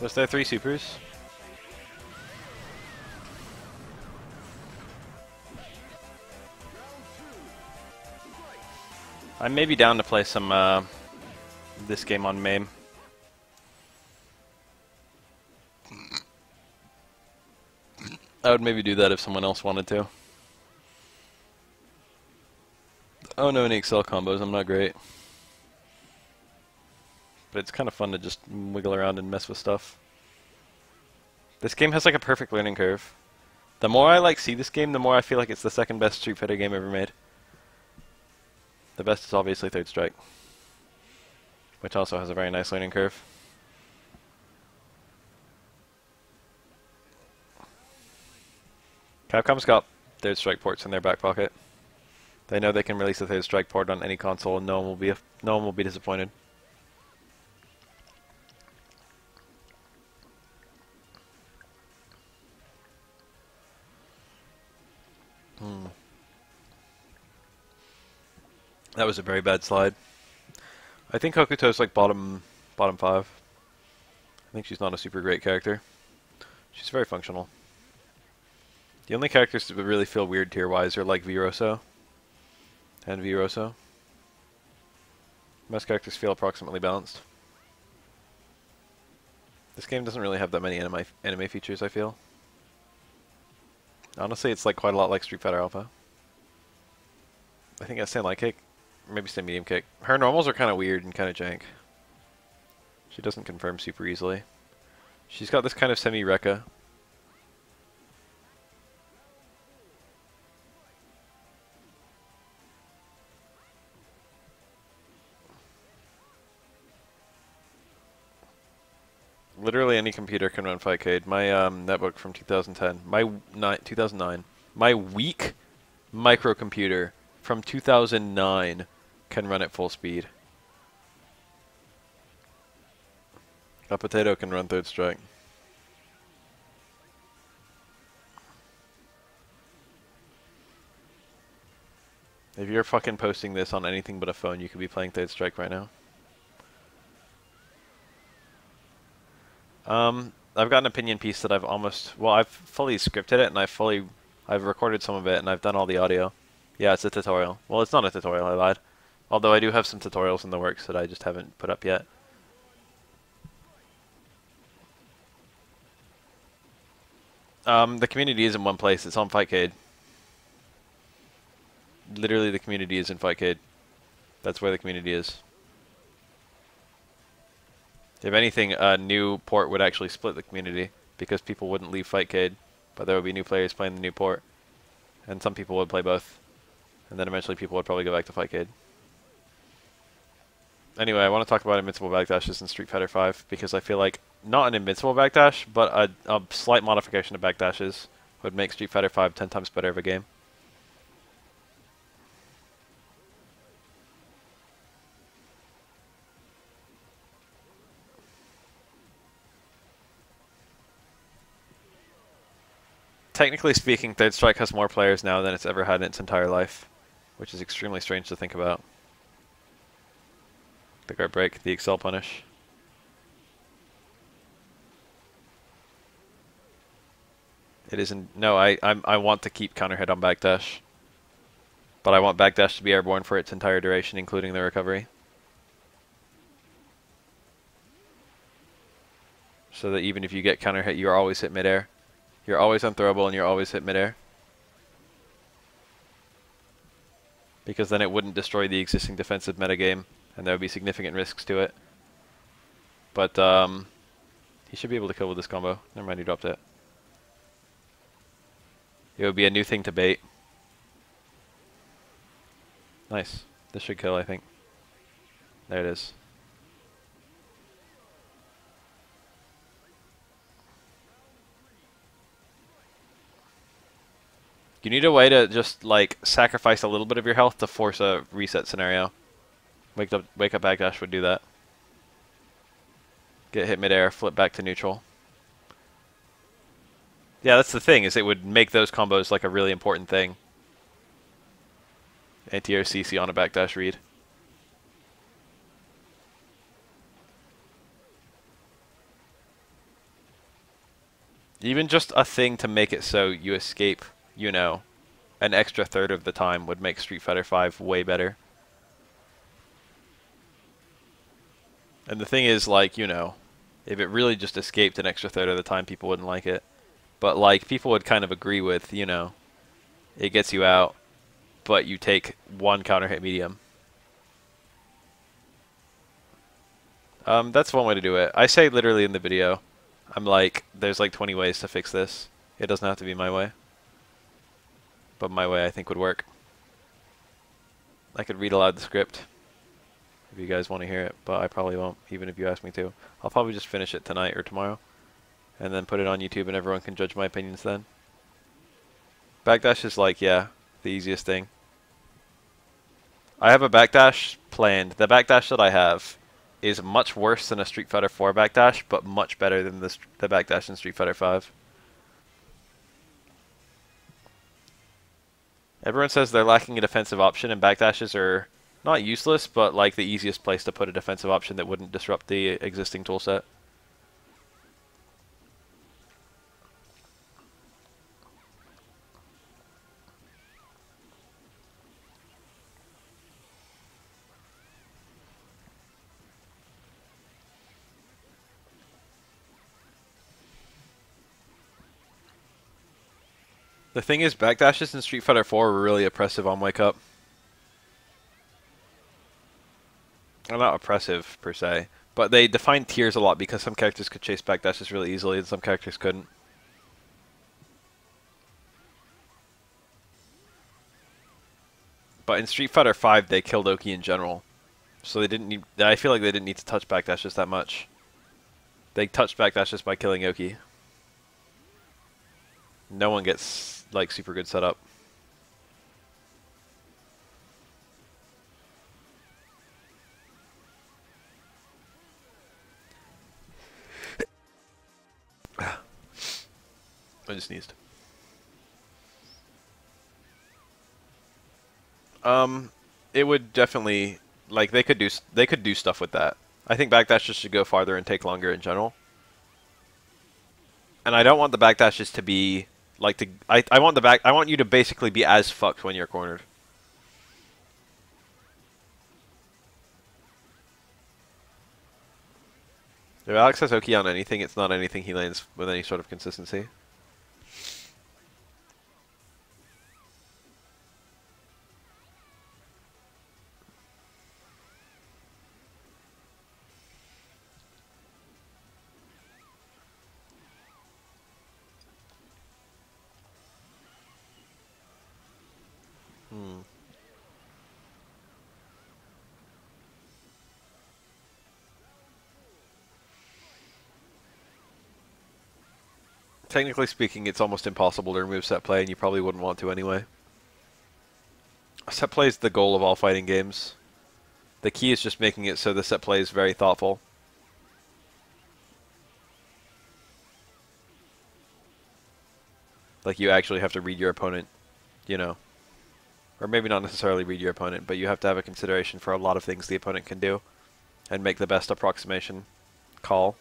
Was there 3 supers? I may be down to play some this game on MAME. I would maybe do that if someone else wanted to. I don't know any Excel combos, I'm not great. But it's kind of fun to just wiggle around and mess with stuff. This game has like a perfect learning curve. The more I like see this game, the more I feel like it's the second best Street Fighter game ever made. The best is obviously Third Strike, which also has a very nice learning curve. Capcom's got Third Strike ports in their back pocket. They know they can release a Third Strike port on any console, and no one will be disappointed. That was a very bad slide. I think Hokuto's like bottom 5. I think she's not a super great character. She's very functional. The only characters that would really feel weird tier-wise are like Viroso and Viroso. Most characters feel approximately balanced. This game doesn't really have that many anime features, I feel. Honestly, it's like quite a lot like Street Fighter Alpha. I think I stand light kick, maybe stand medium kick. Her normals are kind of weird and kind of jank. She doesn't confirm super easily. She's got this kind of semi-Rekka. Literally any computer can run Fightcade. My netbook from 2010, 2009, my weak microcomputer from 2009 can run at full speed. A potato can run Third Strike. If you're fucking posting this on anything but a phone, you could be playing Third Strike right now. I've got an opinion piece that I've fully scripted it, and I've recorded some of it, and I've done all the audio. Yeah, it's a tutorial. Well, it's not a tutorial, I lied. Although I do have some tutorials in the works that I just haven't put up yet. The community is in one place. It's on Fightcade. Literally, the community is in Fightcade. That's where the community is. If anything, a new port would actually split the community, because people wouldn't leave Fightcade, but there would be new players playing the new port, and some people would play both, and then eventually people would probably go back to Fightcade. Anyway, I want to talk about invincible backdashes in Street Fighter V, because I feel like not an invincible backdash, but a slight modification of backdashes would make Street Fighter V 10 times better of a game. Technically speaking, Third Strike has more players now than it's ever had in its entire life, which is extremely strange to think about. The guard break, the Excel punish. It isn't. No, I want to keep counter hit on backdash, but I want backdash to be airborne for its entire duration, including the recovery, so that even if you get counter hit, you're always hit midair. You're always unthrowable and you're always hit midair. Because then it wouldn't destroy the existing defensive metagame, and there would be significant risks to it. But he should be able to kill with this combo. Never mind, he dropped it. It would be a new thing to bait. Nice. This should kill, I think. There it is. You need a way to just, like, sacrifice a little bit of your health to force a reset scenario. Wake up backdash would do that. Get hit midair, flip back to neutral. Yeah, that's the thing, is it would make those combos, like, a really important thing. Anti-air CC on a backdash read. Even just a thing to make it so you escape, you know, an extra third of the time would make Street Fighter V way better. And the thing is, like, you know, if it really just escaped an extra third of the time, people wouldn't like it. But, like, people would kind of agree with, you know, it gets you out, but you take one counter hit medium. That's one way to do it. I say literally in the video, I'm like, there's like 20 ways to fix this. It doesn't have to be my way. But my way I think would work. I could read aloud the script if you guys want to hear it, but I probably won't, even if you ask me to. I'll probably just finish it tonight or tomorrow, and then put it on YouTube and everyone can judge my opinions then. Backdash is like, yeah, the easiest thing. I have a backdash planned. The backdash that I have is much worse than a Street Fighter 4 backdash, but much better than the backdash in Street Fighter 5. Everyone says they're lacking a defensive option, and backdashes are not useless, but like the easiest place to put a defensive option that wouldn't disrupt the existing toolset. The thing is, backdashes in Street Fighter 4 were really oppressive on Wake Up. Well, not oppressive, per se, but they defined tiers a lot because some characters could chase backdashes really easily and some characters couldn't. But in Street Fighter 5, they killed Oki in general. So they didn't need... I feel like they didn't need to touch backdashes that much. They touched backdashes by killing Oki. No one gets, like, super good setup. I just sneezed. It would definitely, like, they could do stuff with that. I think backdashes should go farther and take longer in general. And I don't want the backdashes to be like I want you to basically be as fucked when you're cornered. If Alex has Oki on anything, it's not anything he lands with any sort of consistency. Technically speaking, it's almost impossible to remove set play, and you probably wouldn't want to anyway. Set play is the goal of all fighting games. The key is just making it so the set play is very thoughtful. Like, you actually have to read your opponent, you know. Or maybe not necessarily read your opponent, but you have to have a consideration for a lot of things the opponent can do and make the best approximation call.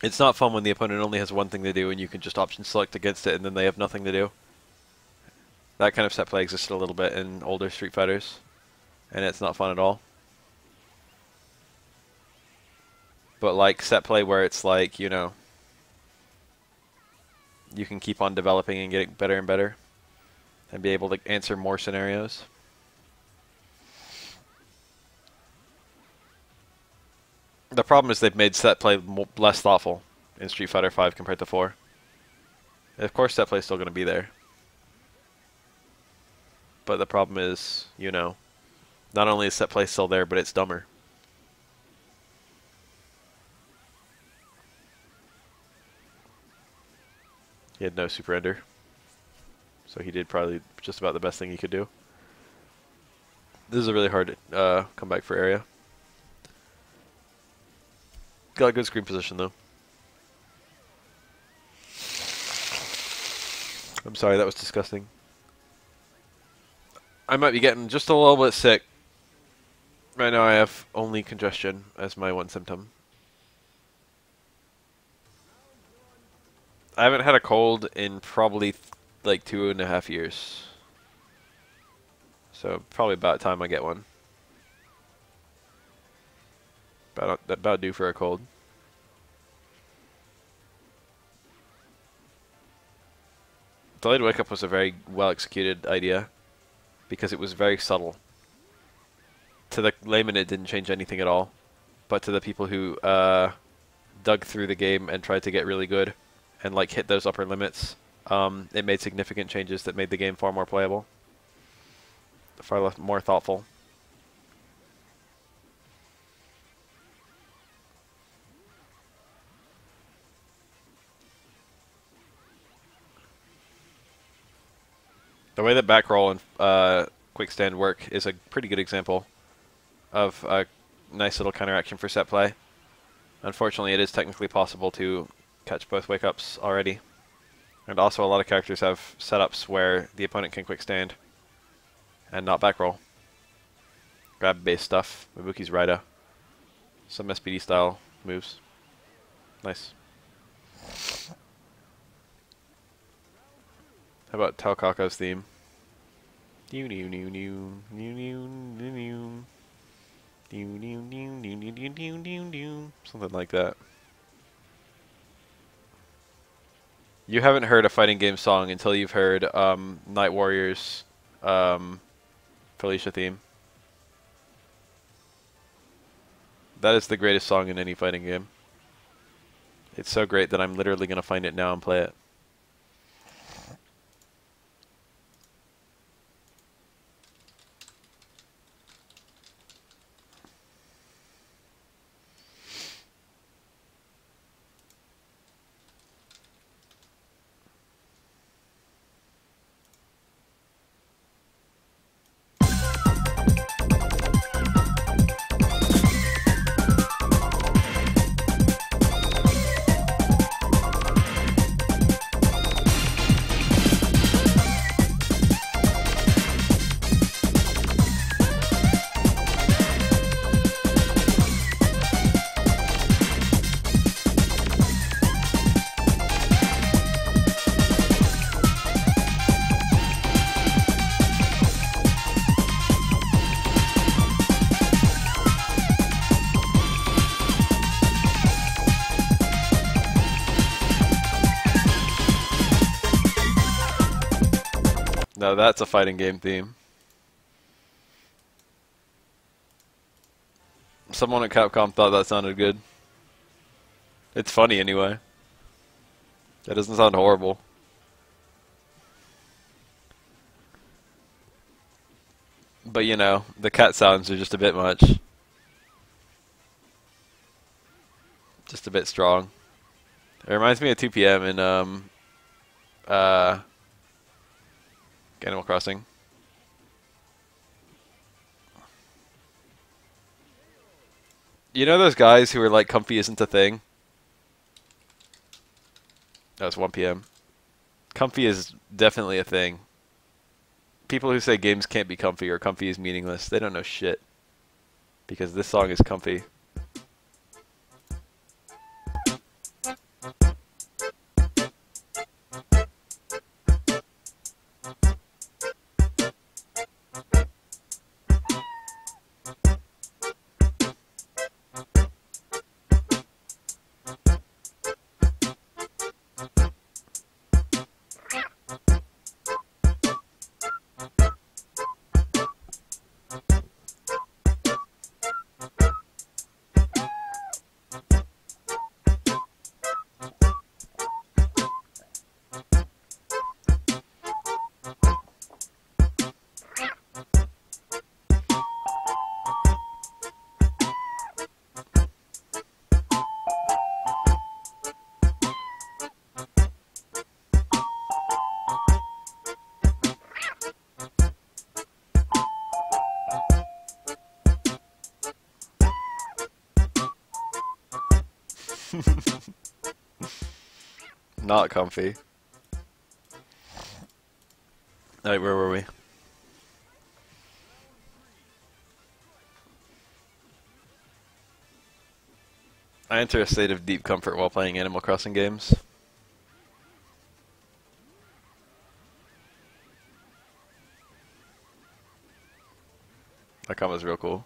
It's not fun when the opponent only has one thing to do and you can just option select against it and then they have nothing to do. That kind of set play existed a little bit in older Street Fighters, and it's not fun at all. But like set play where it's like, you know, you can keep on developing and getting better and better and be able to answer more scenarios. The problem is they've made set play less thoughtful in Street Fighter V compared to 4. Of course set play is still going to be there. But the problem is, you know, not only is set play still there, but it's dumber. He had no super ender. So he did probably just about the best thing he could do. This is a really hard comeback for area. Got a good screen position though. I'm sorry, that was disgusting. I might be getting just a little bit sick. Right now I have only congestion as my one symptom. I haven't had a cold in probably like 2.5 years. So probably about time I get one. About due for a cold. Delayed wake up was a very well executed idea because it was very subtle. To the layman it didn't change anything at all, but to the people who dug through the game and tried to get really good and like hit those upper limits, it made significant changes that made the game far more playable, far more thoughtful. The way that back roll and quick stand work is a pretty good example of a nice little counteraction for set play. Unfortunately, it is technically possible to catch both wake ups already. And also a lot of characters have setups where the opponent can quick stand and not back roll. Grab base stuff, Ibuki's Raida, some SPD style moves. Nice. How about Taokaka's theme? Something like that. You haven't heard a fighting game song until you've heard Night Warrior's Felicia theme. That is the greatest song in any fighting game. It's so great that I'm literally going to find it now and play it. No, that's a fighting game theme. Someone at Capcom thought that sounded good. It's funny anyway. That doesn't sound horrible. But you know, the cat sounds are just a bit much. Just a bit strong. It reminds me of 2 PM in Animal Crossing. You know those guys who are like, comfy isn't a thing? That was 1 PM. Comfy is definitely a thing. People who say games can't be comfy or comfy is meaningless, they don't know shit. Because this song is comfy. Not comfy. Alright, where were we? I enter a state of deep comfort while playing Animal Crossing games. That combo's real cool.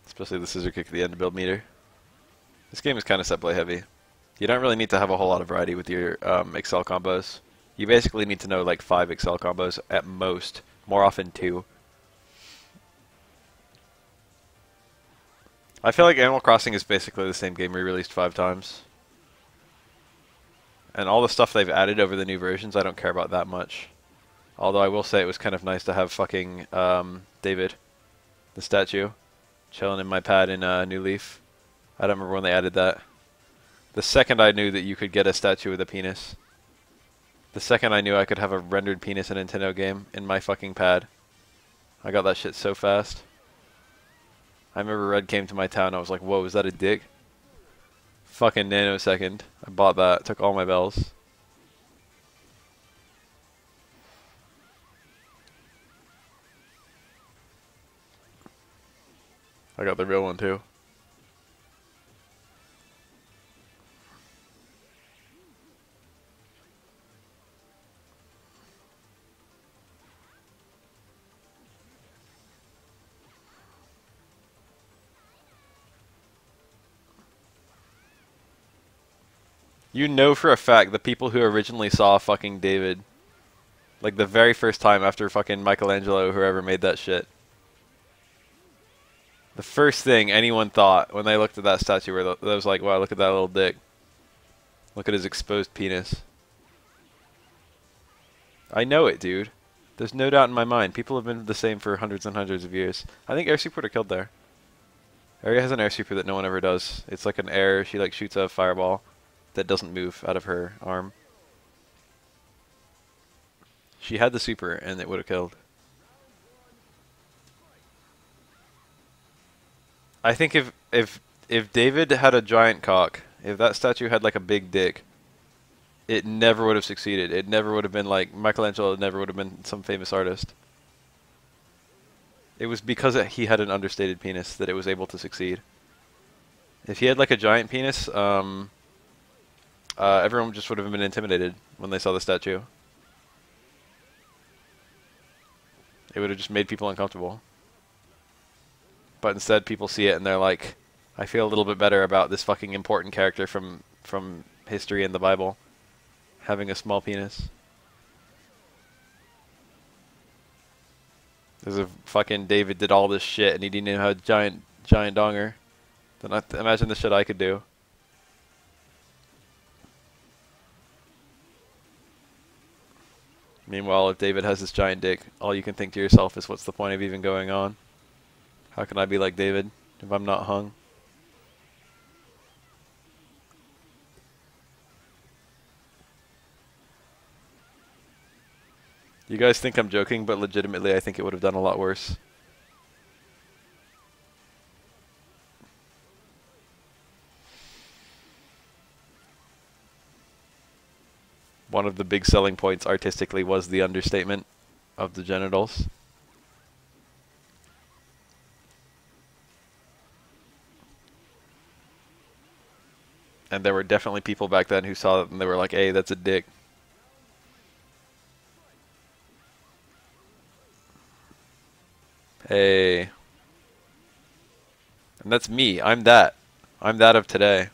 Especially the scissor kick at the end to build meter. This game is kind of set play heavy. You don't really need to have a whole lot of variety with your Excel combos. You basically need to know like 5 Excel combos at most. More often 2. I feel like Animal Crossing is basically the same game re-released 5 times. And all the stuff they've added over the new versions, I don't care about that much. Although I will say it was kind of nice to have fucking David, the statue, chilling in my pad in New Leaf. I don't remember when they added that. The second I knew that you could get a statue with a penis. The second I knew I could have a rendered penis in a Nintendo game in my fucking pad. I got that shit so fast. I remember Red came to my town, I was like, whoa, is that a dick? Fucking nanosecond. I bought that, took all my bells. I got the real one too. You know for a fact the people who originally saw fucking David, like the very first time after fucking Michelangelo, whoever made that shit, the first thing anyone thought when they looked at that statue was like, wow, look at that little dick. Look at his exposed penis. I know it, dude. There's no doubt in my mind. People have been the same for hundreds and hundreds of years. I think Air Super are killed there. Aria has an Air Super that no one ever does. It's like an air, she like shoots a fireball that doesn't move out of her arm. She had the super and it would have killed. I think if David had a giant cock, if that statue had like a big dick, it never would have succeeded. It never would have been like Michelangelo. It never would have been some famous artist. It was because he had an understated penis that it was able to succeed. If he had like a giant penis, everyone just would have been intimidated when they saw the statue. It would have just made people uncomfortable. But instead, people see it and they're like, I feel a little bit better about this fucking important character from history and the Bible having a small penis. There's a fucking David did all this shit and he didn't even have a giant donger. Then imagine the shit I could do. Meanwhile, if David has this giant dick, all you can think to yourself is, what's the point of even going on? How can I be like David if I'm not hung? You guys think I'm joking, but legitimately I think it would have done a lot worse. One of the big selling points artistically was the understatement of the genitals. And there were definitely people back then who saw it and they were like, hey, that's a dick. Hey. And that's me. I'm that. I'm that of today.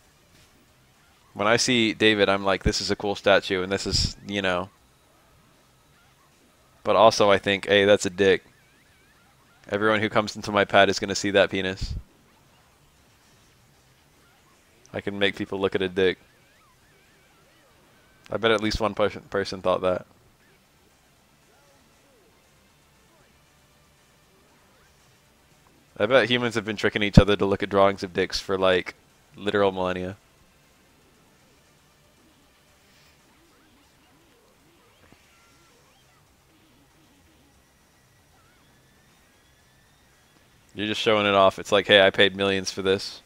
When I see David, I'm like, this is a cool statue, and this is, you know. But also I think, hey, that's a dick. Everyone who comes into my pad is going to see that penis. I can make people look at a dick. I bet at least one person thought that. I bet humans have been tricking each other to look at drawings of dicks for like literal millennia. You're just showing it off. It's like, hey, I paid millions for this.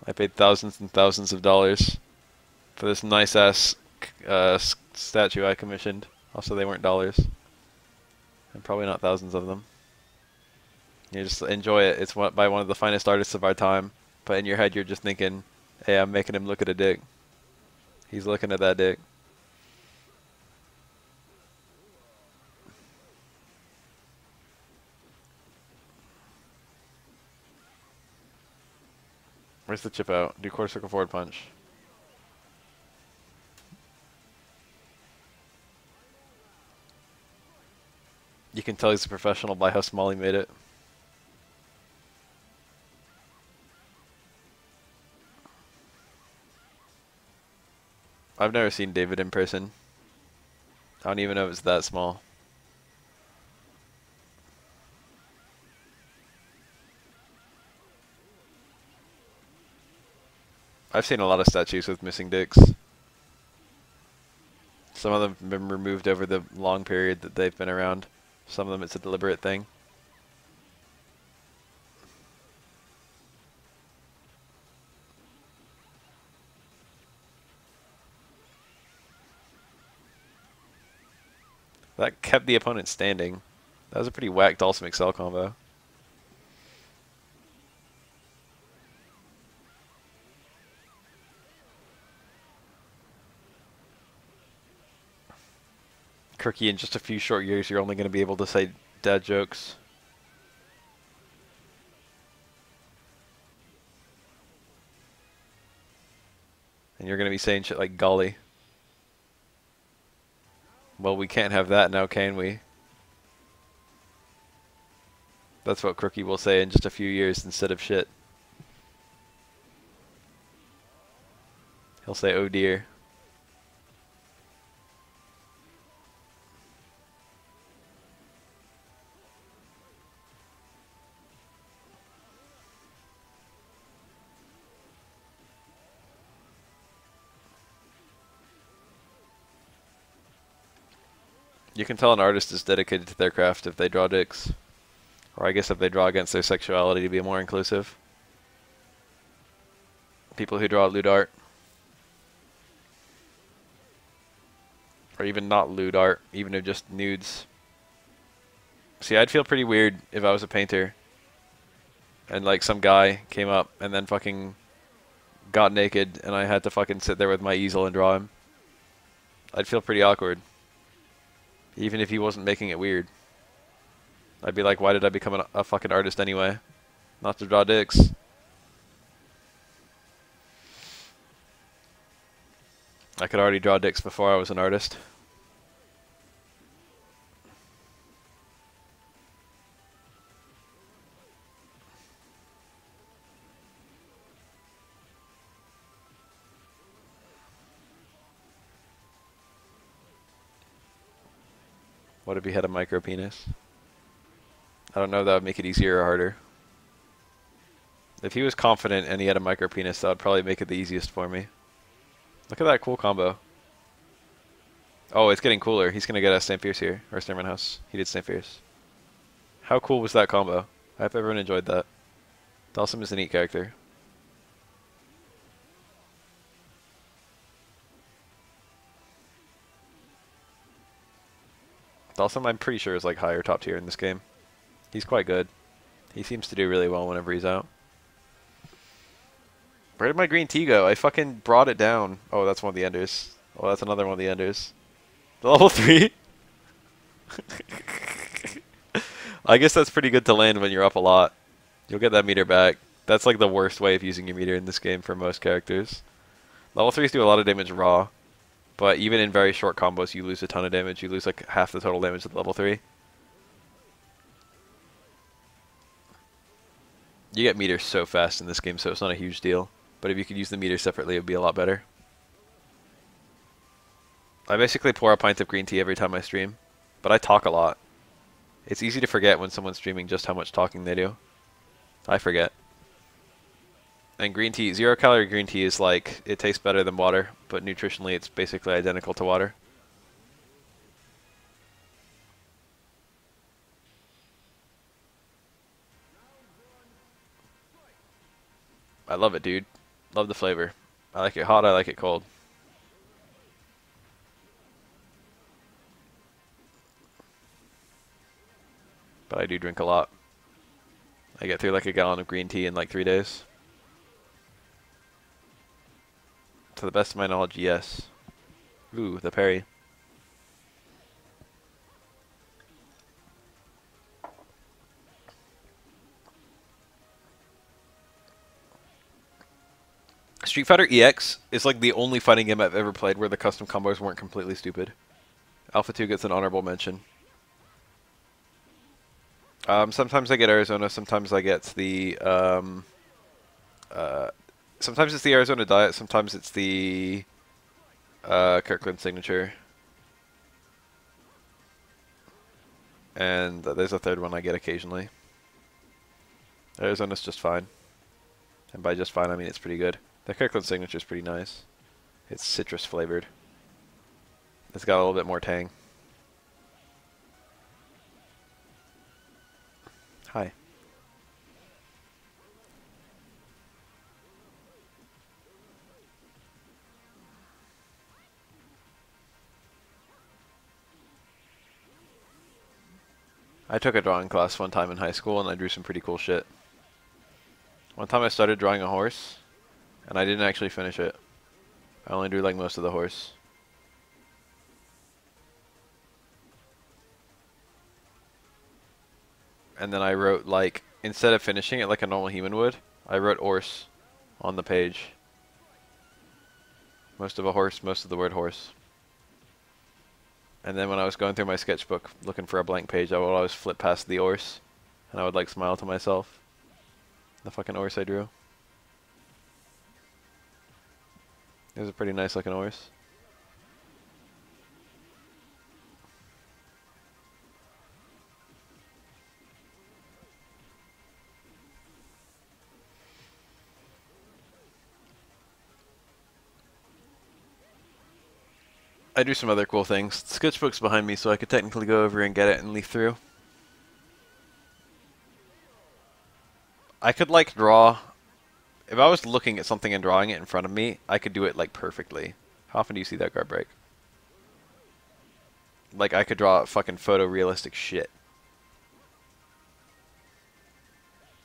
I paid thousands and thousands of dollars for this nice ass statue I commissioned. Also, they weren't dollars, and probably not thousands of them. You just enjoy it. It's by one of the finest artists of our time. But in your head, you're just thinking, "Hey, I'm making him look at a dick. He's looking at that dick." Where's the chip out? Do quarter circle forward punch. You can tell he's a professional by how small he made it. I've never seen David in person. I don't even know if it's that small. I've seen a lot of statues with missing dicks. Some of them have been removed over the long period that they've been around. Some of them it's a deliberate thing. That kept the opponent standing. That was a pretty whack Dhalsim Excel combo. Kirky, in just a few short years, you're only going to be able to say dad jokes. And you're going to be saying shit like golly. Well, we can't have that now, can we? That's what Crookie will say in just a few years instead of shit. He'll say, oh dear. You can tell an artist is dedicated to their craft if they draw dicks. Or I guess if they draw against their sexuality to be more inclusive. People who draw lewd art. Or even not lewd art, even if just nudes. See, I'd feel pretty weird if I was a painter and like some guy came up and then fucking got naked and I had to fucking sit there with my easel and draw him. I'd feel pretty awkward. Even if he wasn't making it weird. I'd be like, why did I become a fucking artist anyway? Not to draw dicks. I could already draw dicks before I was an artist. What if he had a micro penis? I don't know if that would make it easier or harder. If he was confident and he had a micro penis, that would probably make it the easiest for me. Look at that cool combo. Oh, it's getting cooler. He's gonna get a Stamp Fierce here. Or Snowman House. He did Stamp Fierce. How cool was that combo? I hope everyone enjoyed that. Dhalsim is a neat character. Dhalsim, I'm pretty sure, is like higher top tier in this game. He's quite good. He seems to do really well whenever he's out. Where did my green tea go? I fucking brought it down. Oh, that's one of the enders. Oh, that's another one of the enders. The level 3? I guess that's pretty good to land when you're up a lot. You'll get that meter back. That's like the worst way of using your meter in this game for most characters. Level 3s do a lot of damage raw. But even in very short combos, you lose a ton of damage. You lose like half the total damage at level 3. You get meters so fast in this game, so it's not a huge deal. But if you could use the meter separately, it would be a lot better. I basically pour a pint of green tea every time I stream. But I talk a lot. It's easy to forget when someone's streaming just how much talking they do. I forget. And green tea, 0-calorie green tea is like, it tastes better than water, but nutritionally it's basically identical to water. I love it, dude. Love the flavor. I like it hot, I like it cold. But I do drink a lot. I get through like a gallon of green tea in like 3 days. To the best of my knowledge, yes. Ooh, the parry. Street Fighter EX is like the only fighting game I've ever played where the custom combos weren't completely stupid. Alpha 2 gets an honorable mention. Sometimes I get Arizona, sometimes I get the sometimes it's the Arizona Diet, sometimes it's the Kirkland Signature. And there's a third one I get occasionally. Arizona's just fine. And by just fine, I mean it's pretty good. The Kirkland Signature is pretty nice. It's citrus flavored. It's got a little bit more tang. Hi. I took a drawing class one time in high school and I drew some pretty cool shit. One time I started drawing a horse and I didn't actually finish it. I only drew like most of the horse. And then I wrote like, instead of finishing it like a normal human would, I wrote horse on the page. Most of a horse, most of the word horse. And then when I was going through my sketchbook looking for a blank page, I would always flip past the horse. And I would like smile to myself. The fucking horse I drew. It was a pretty nice looking horse. I do some other cool things. The sketchbook's behind me so I could technically go over and get it and leaf through. I could like draw, if I was looking at something and drawing it in front of me, I could do it like perfectly. How often do you see that guard break? Like I could draw fucking photorealistic shit.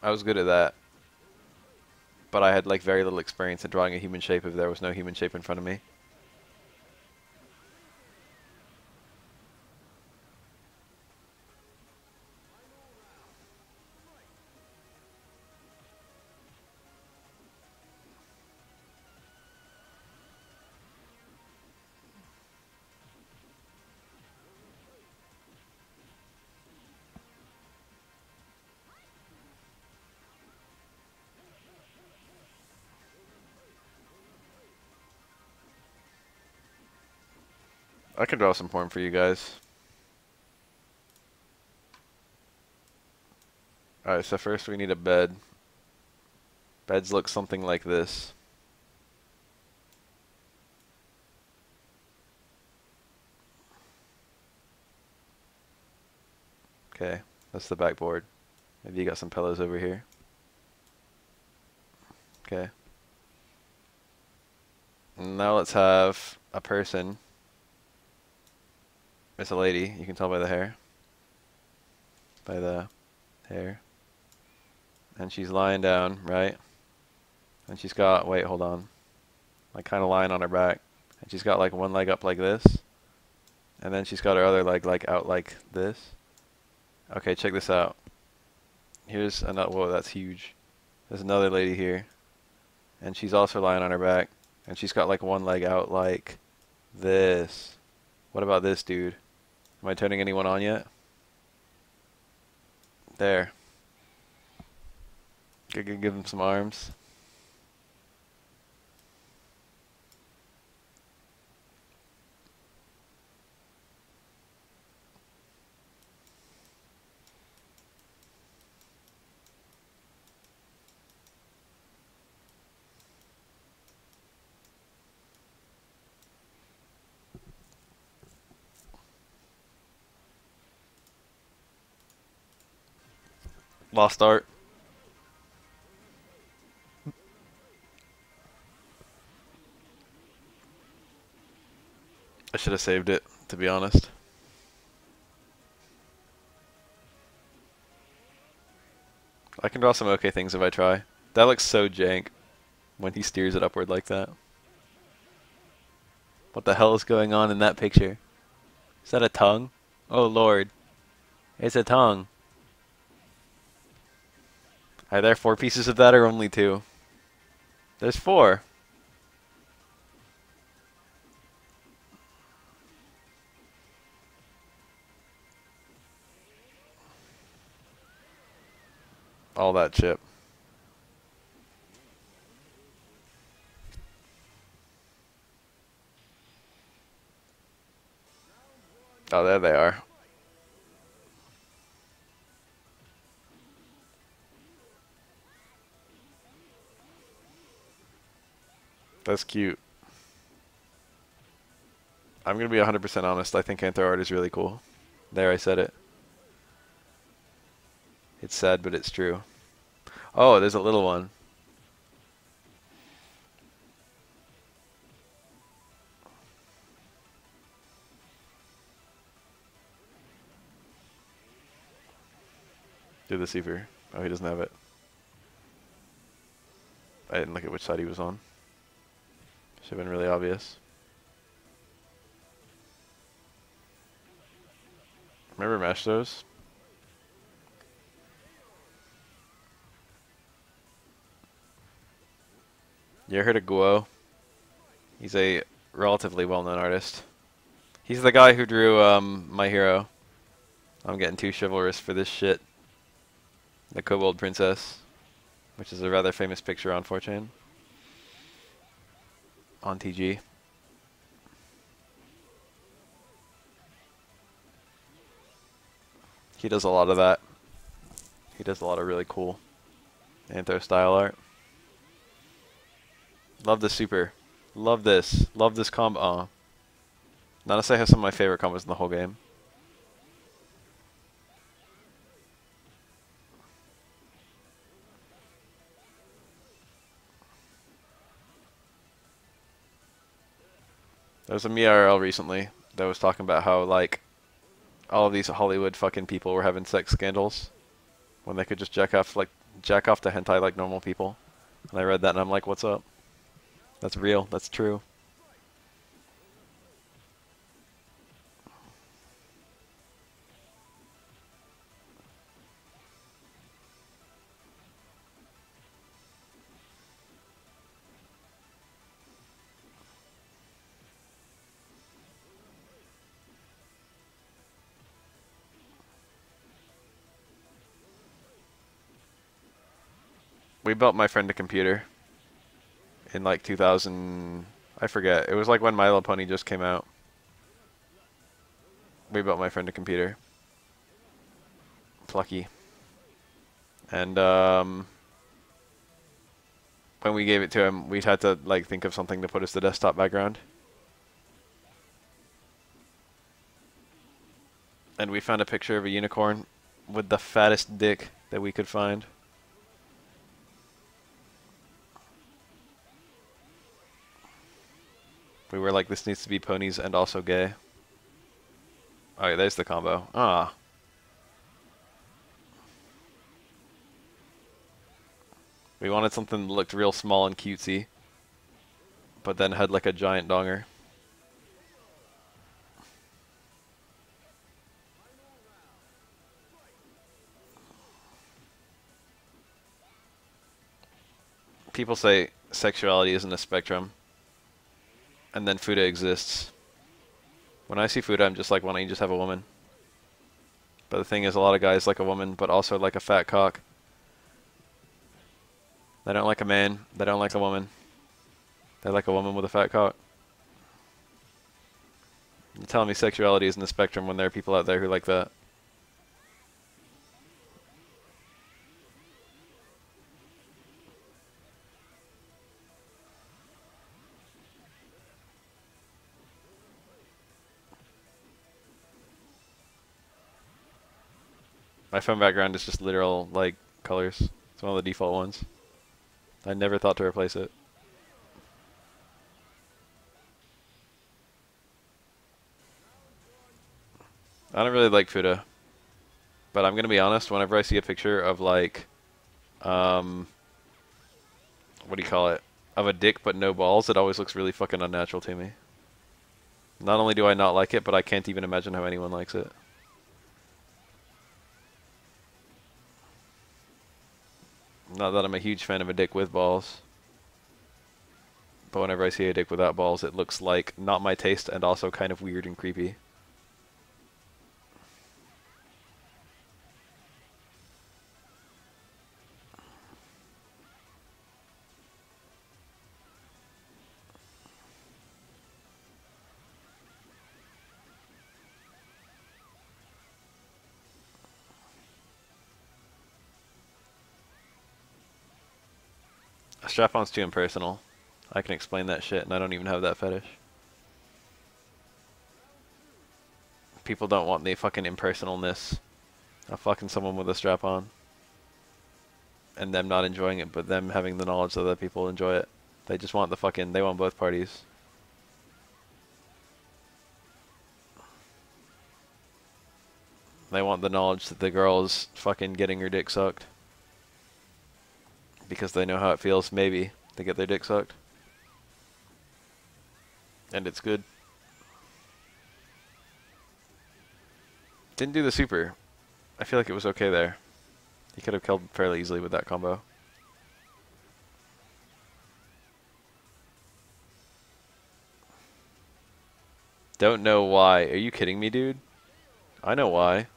I was good at that. But I had like very little experience in drawing a human shape if there was no human shape in front of me. I can draw some porn for you guys. Alright, so first we need a bed. Beds look something like this. Okay, that's the backboard. Maybe you got some pillows over here. Okay. Now let's have a person. It's a lady, you can tell by the hair. By the hair. And she's lying down, right? And she's got, wait, hold on. Like kind of lying on her back. And she's got like one leg up like this. And then she's got her other leg like out like this. Okay, check this out. Here's another, whoa, that's huge. There's another lady here. And she's also lying on her back. And she's got like one leg out like this. What about this dude? Am I turning anyone on yet? There. Give him some arms. Lost art. I should have saved it, to be honest. I can draw some okay things if I try. That looks so jank when he steers it upward like that. What the hell is going on in that picture? Is that a tongue? Oh lord. It's a tongue. Are there 4 pieces of that or only 2? There's 4. All that chip. Oh, there they are. That's cute. I'm going to be 100% honest. I think Anther art is really cool. There, I said it. It's sad, but it's true. Oh, there's a little one. Do the Seaver. Oh, he doesn't have it. I didn't look at which side he was on. Should have been really obvious. Remember Mash those? You ever heard of Guo? He's a relatively well-known artist. He's the guy who drew My Hero. I'm getting too chivalrous for this shit. The Kobold Princess, which is a rather famous picture on 4chan. On TG. He does a lot of that. He does a lot of really cool Antho style art. Love the super. Love this. Love this combo. Nanase has some of my favorite combos in the whole game. There was a MIRL recently that was talking about how, like, all of these Hollywood fucking people were having sex scandals when they could just jack off to hentai like normal people. And I read that and I'm like, what's up? That's real. That's true. We built my friend a computer in like 2000, I forget. It was like when My Little Pony just came out. We built my friend a computer. Plucky. And when we gave it to him, we'd had to like think of something to put as the desktop background. And we found a picture of a unicorn with the fattest dick that we could find. We were like, this needs to be ponies and also gay. Alright, there's the combo. Ah. We wanted something that looked real small and cutesy, but then had like a giant donger. People say sexuality isn't a spectrum, and then Fuda exists. When I see Fuda, I'm just like, why don't you just have a woman? But the thing is, a lot of guys like a woman, but also like a fat cock. They don't like a man. They don't like a woman. They like a woman with a fat cock. You're telling me sexuality isn't a spectrum when there are people out there who like that. My phone background is just literal, like, colors. It's one of the default ones. I never thought to replace it. I don't really like Fuda, but I'm gonna be honest. Whenever I see a picture of like, um, what do you call it? Of a dick but no balls, it always looks really fucking unnatural to me. Not only do I not like it, but I can't even imagine how anyone likes it. Not that I'm a huge fan of a dick with balls, but whenever I see a dick without balls, it looks like not my taste and also kind of weird and creepy. A strap-on's too impersonal. I can explain that shit, and I don't even have that fetish. People don't want the fucking impersonalness of fucking someone with a strap-on. And them not enjoying it, but them having the knowledge that other people enjoy it. They just want the fucking, they want both parties. They want the knowledge that the girl's fucking getting her dick sucked. Because they know how it feels, maybe, to get their dick sucked. And it's good. Didn't do the super. I feel like it was okay there. He could have killed fairly easily with that combo. Don't know why. Are you kidding me, dude? I know why.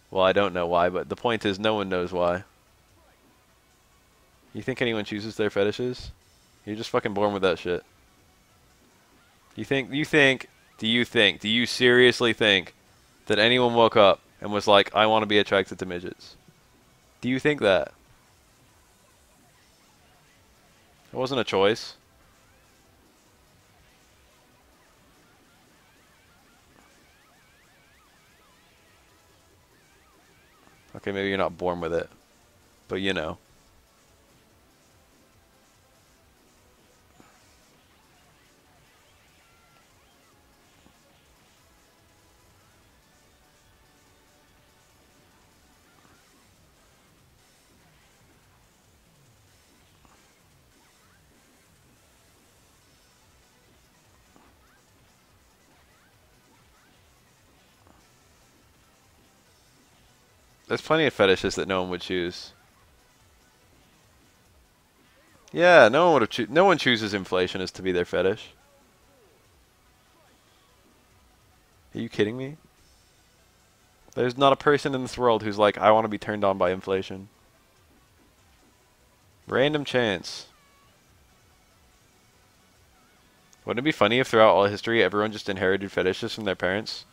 Well, I don't know why, but the point is no one knows why. You think anyone chooses their fetishes? You're just fucking born with that shit. Do you seriously think that anyone woke up and was like, I want to be attracted to midgets? Do you think that? It wasn't a choice. Okay, maybe you're not born with it, but you know. There's plenty of fetishes that no one would choose. Yeah, no one would have no one chooses inflation as to be their fetish. Are you kidding me? There's not a person in this world who's like, I want to be turned on by inflation. Random chance. Wouldn't it be funny if throughout all history everyone just inherited fetishes from their parents?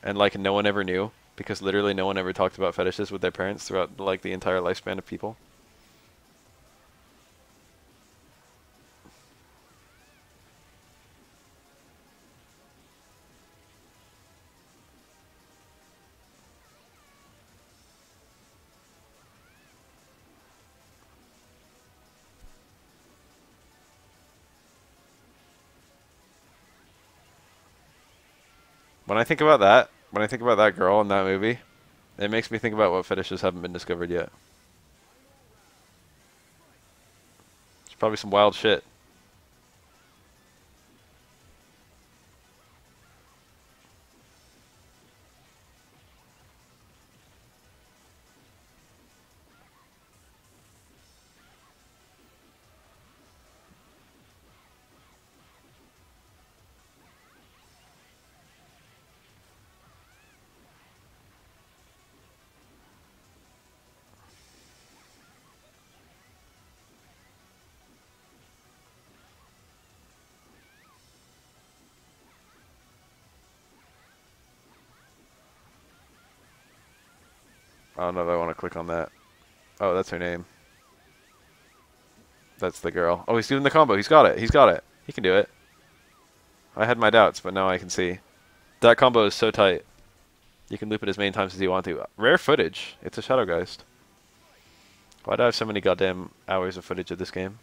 And like no one ever knew? Because literally no one ever talked about fetishes with their parents throughout like the entire lifespan of people. When I think about that girl in that movie, it makes me think about what fetishes haven't been discovered yet. It's probably some wild shit. I don't know if I want to click on that. Oh, that's her name. That's the girl. Oh, he's doing the combo. He's got it. He's got it. He can do it. I had my doubts, but now I can see. That combo is so tight. You can loop it as many times as you want to. Rare footage. It's a Shadowgeist. Why do I have so many goddamn hours of footage of this game?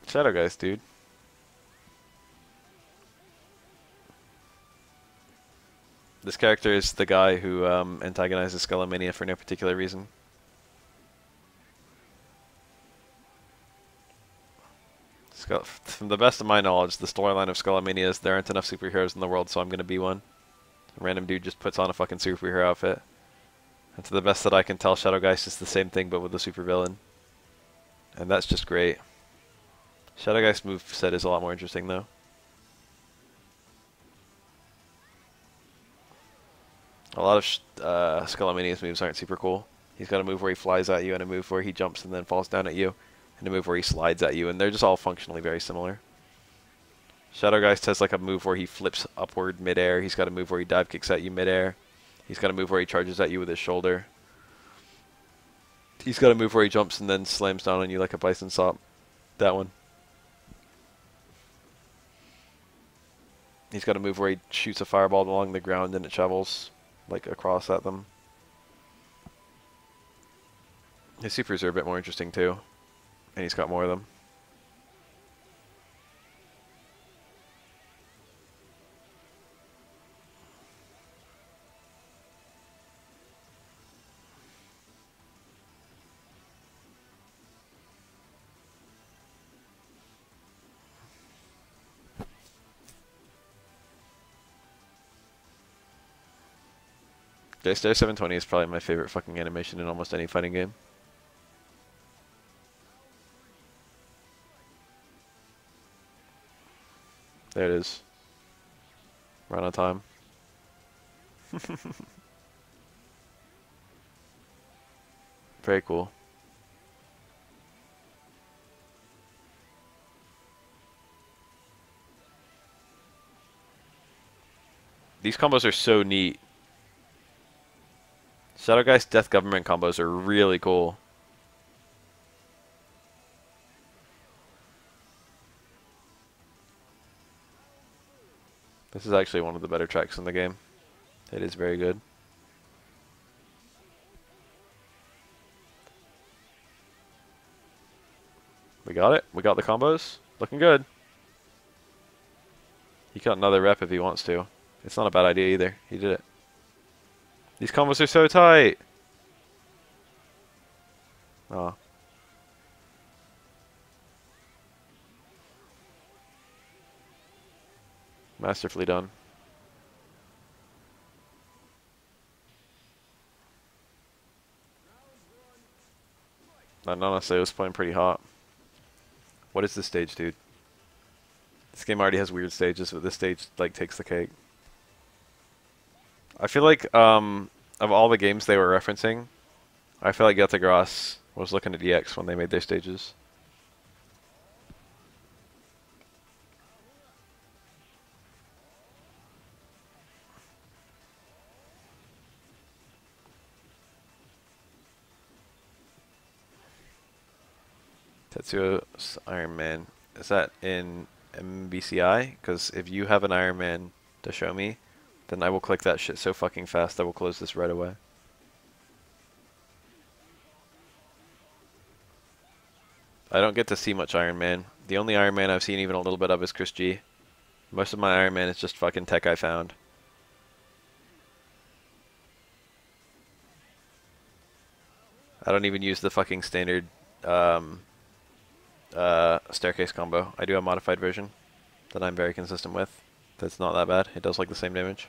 Shadow Geist, dude. This character is the guy who antagonizes Skullomania for no particular reason. From the best of my knowledge, the storyline of Skullomania is there aren't enough superheroes in the world, so I'm gonna be one. A random dude just puts on a fucking superhero outfit. And to the best that I can tell, Shadow Geist is the same thing but with a supervillain. And that's just great. Shadow Geist moveset is a lot more interesting though. A lot of Skullomania's moves aren't super cool. He's got a move where he flies at you, and a move where he jumps and then falls down at you, and a move where he slides at you, and they're just all functionally very similar. Shadow Geist has like a move where he flips upward midair. He's got a move where he dive kicks at you midair. He's got a move where he charges at you with his shoulder. He's got a move where he jumps and then slams down on you like a bison sop. That one. He's got a move where he shoots a fireball along the ground and it travels like across at them. His supers are a bit more interesting too, and he's got more of them. J-Star 720 is probably my favorite fucking animation in almost any fighting game. There it is. Right on time. Very cool. These combos are so neat. Shadow Geist Death Government combos are really cool. This is actually one of the better tracks in the game. It is very good. We got it. We got the combos. Looking good. He got another rep if he wants to. It's not a bad idea either. He did it. These combos are so tight. Oh. Masterfully done. And honestly, it was playing pretty hot. What is this stage, dude? This game already has weird stages, but this stage like takes the cake. I feel like of all the games they were referencing, I feel like Geltegras was looking at EX when they made their stages. Tetsuo's Iron Man. Is that in MBCI? Because if you have an Iron Man to show me, then I will click that shit so fucking fast I will close this right away. I don't get to see much Iron Man. The only Iron Man I've seen even a little bit of is Chris G. Most of my Iron Man is just fucking tech I found. I don't even use the fucking standard staircase combo. I do a modified version that I'm very consistent with. That's not that bad. It does like the same damage.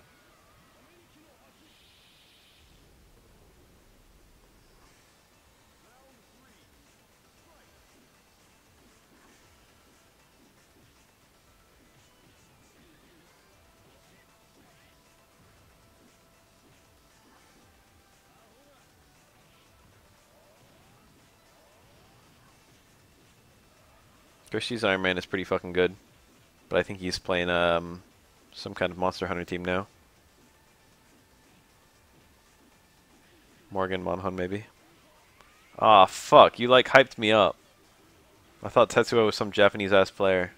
Christie's Iron Man is pretty fucking good, but I think he's playing some kind of Monster Hunter team now. Morgan Monhun maybe. Ah, fuck, you like hyped me up. I thought Tetsuo was some Japanese ass player.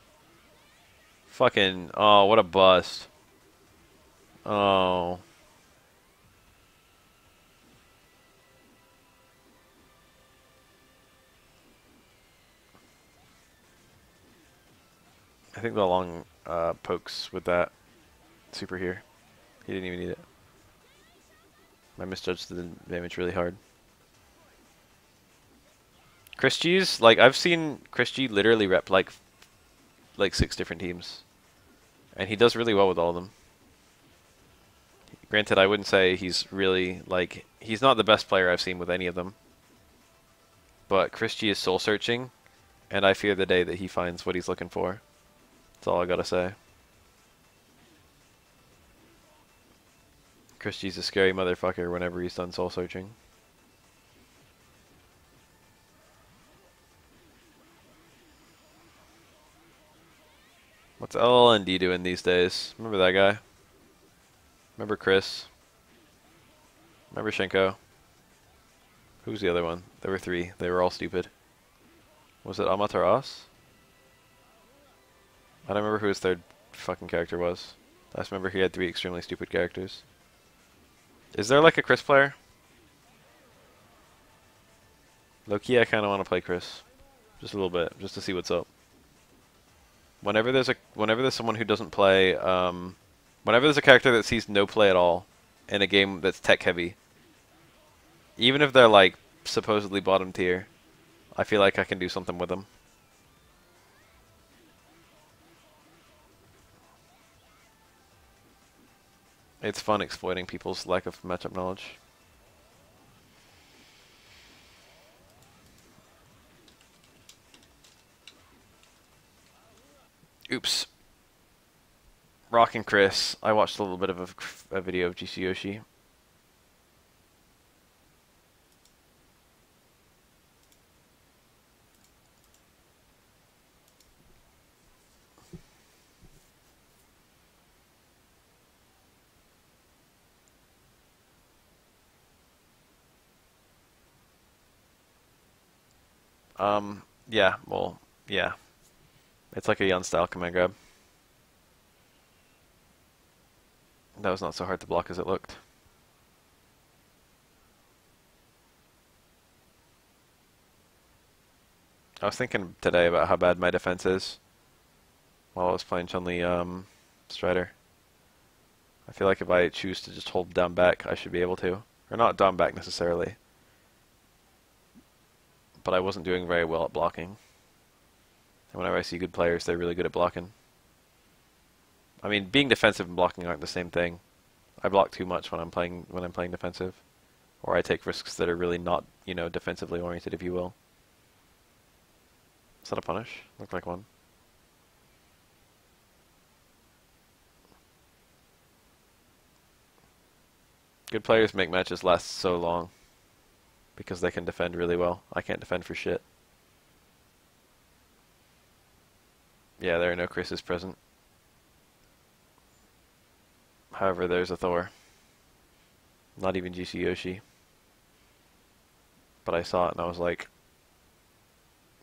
Fucking, oh, what a bust. Oh. think the long pokes with that super here. He didn't even need it. I misjudged the damage really hard. Chris G's, like, I've seen Chris G literally rep like 6 different teams. And he does really well with all of them. Granted, I wouldn't say he's really, like, he's not the best player I've seen with any of them. But Chris G is soul searching, and I fear the day that he finds what he's looking for. That's all I gotta say. Chris G's a scary motherfucker whenever he's done soul searching. What's LLND doing these days? Remember that guy? Remember Chris? Remember Shenko? Who's the other one? There were 3. They were all stupid. Was it Amataras? I don't remember who his 3rd fucking character was. I just remember he had 3 extremely stupid characters. Is there like a Chris player? Low-key, I kind of want to play Chris. Just a little bit, just to see what's up. Whenever there's someone who doesn't play, whenever there's a character that sees no play at all in a game that's tech heavy, even if they're like supposedly bottom tier, I feel like I can do something with them. It's fun exploiting people's lack of matchup knowledge. Oops. Rock and Chris. I watched a little bit of a video of GC Yoshi. Yeah, well, yeah. It's like a Yun style command grab. That was not so hard to block as it looked. I was thinking today about how bad my defense is while I was playing Chun-Li Strider. I feel like if I choose to just hold down back, I should be able to. Or not down back necessarily. But I wasn't doing very well at blocking. And whenever I see good players, they're really good at blocking. I mean, being defensive and blocking aren't the same thing. I block too much when I'm playing defensive, or I take risks that are really not, you know, defensively oriented, if you will. Is that a punish? Looked like one. Good players make matches last so long because they can defend really well. I can't defend for shit. Yeah, there are no Chris's present. However, there's a Thor. Not even GC Yoshi. But I saw it and I was like,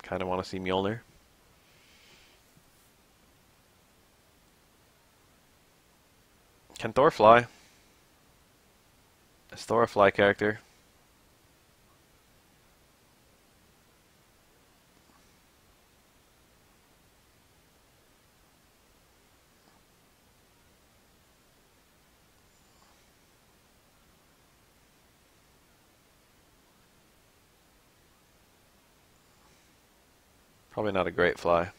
kind of want to see Mjolnir. Can Thor fly? Is Thor a fly character? Probably not a great fly.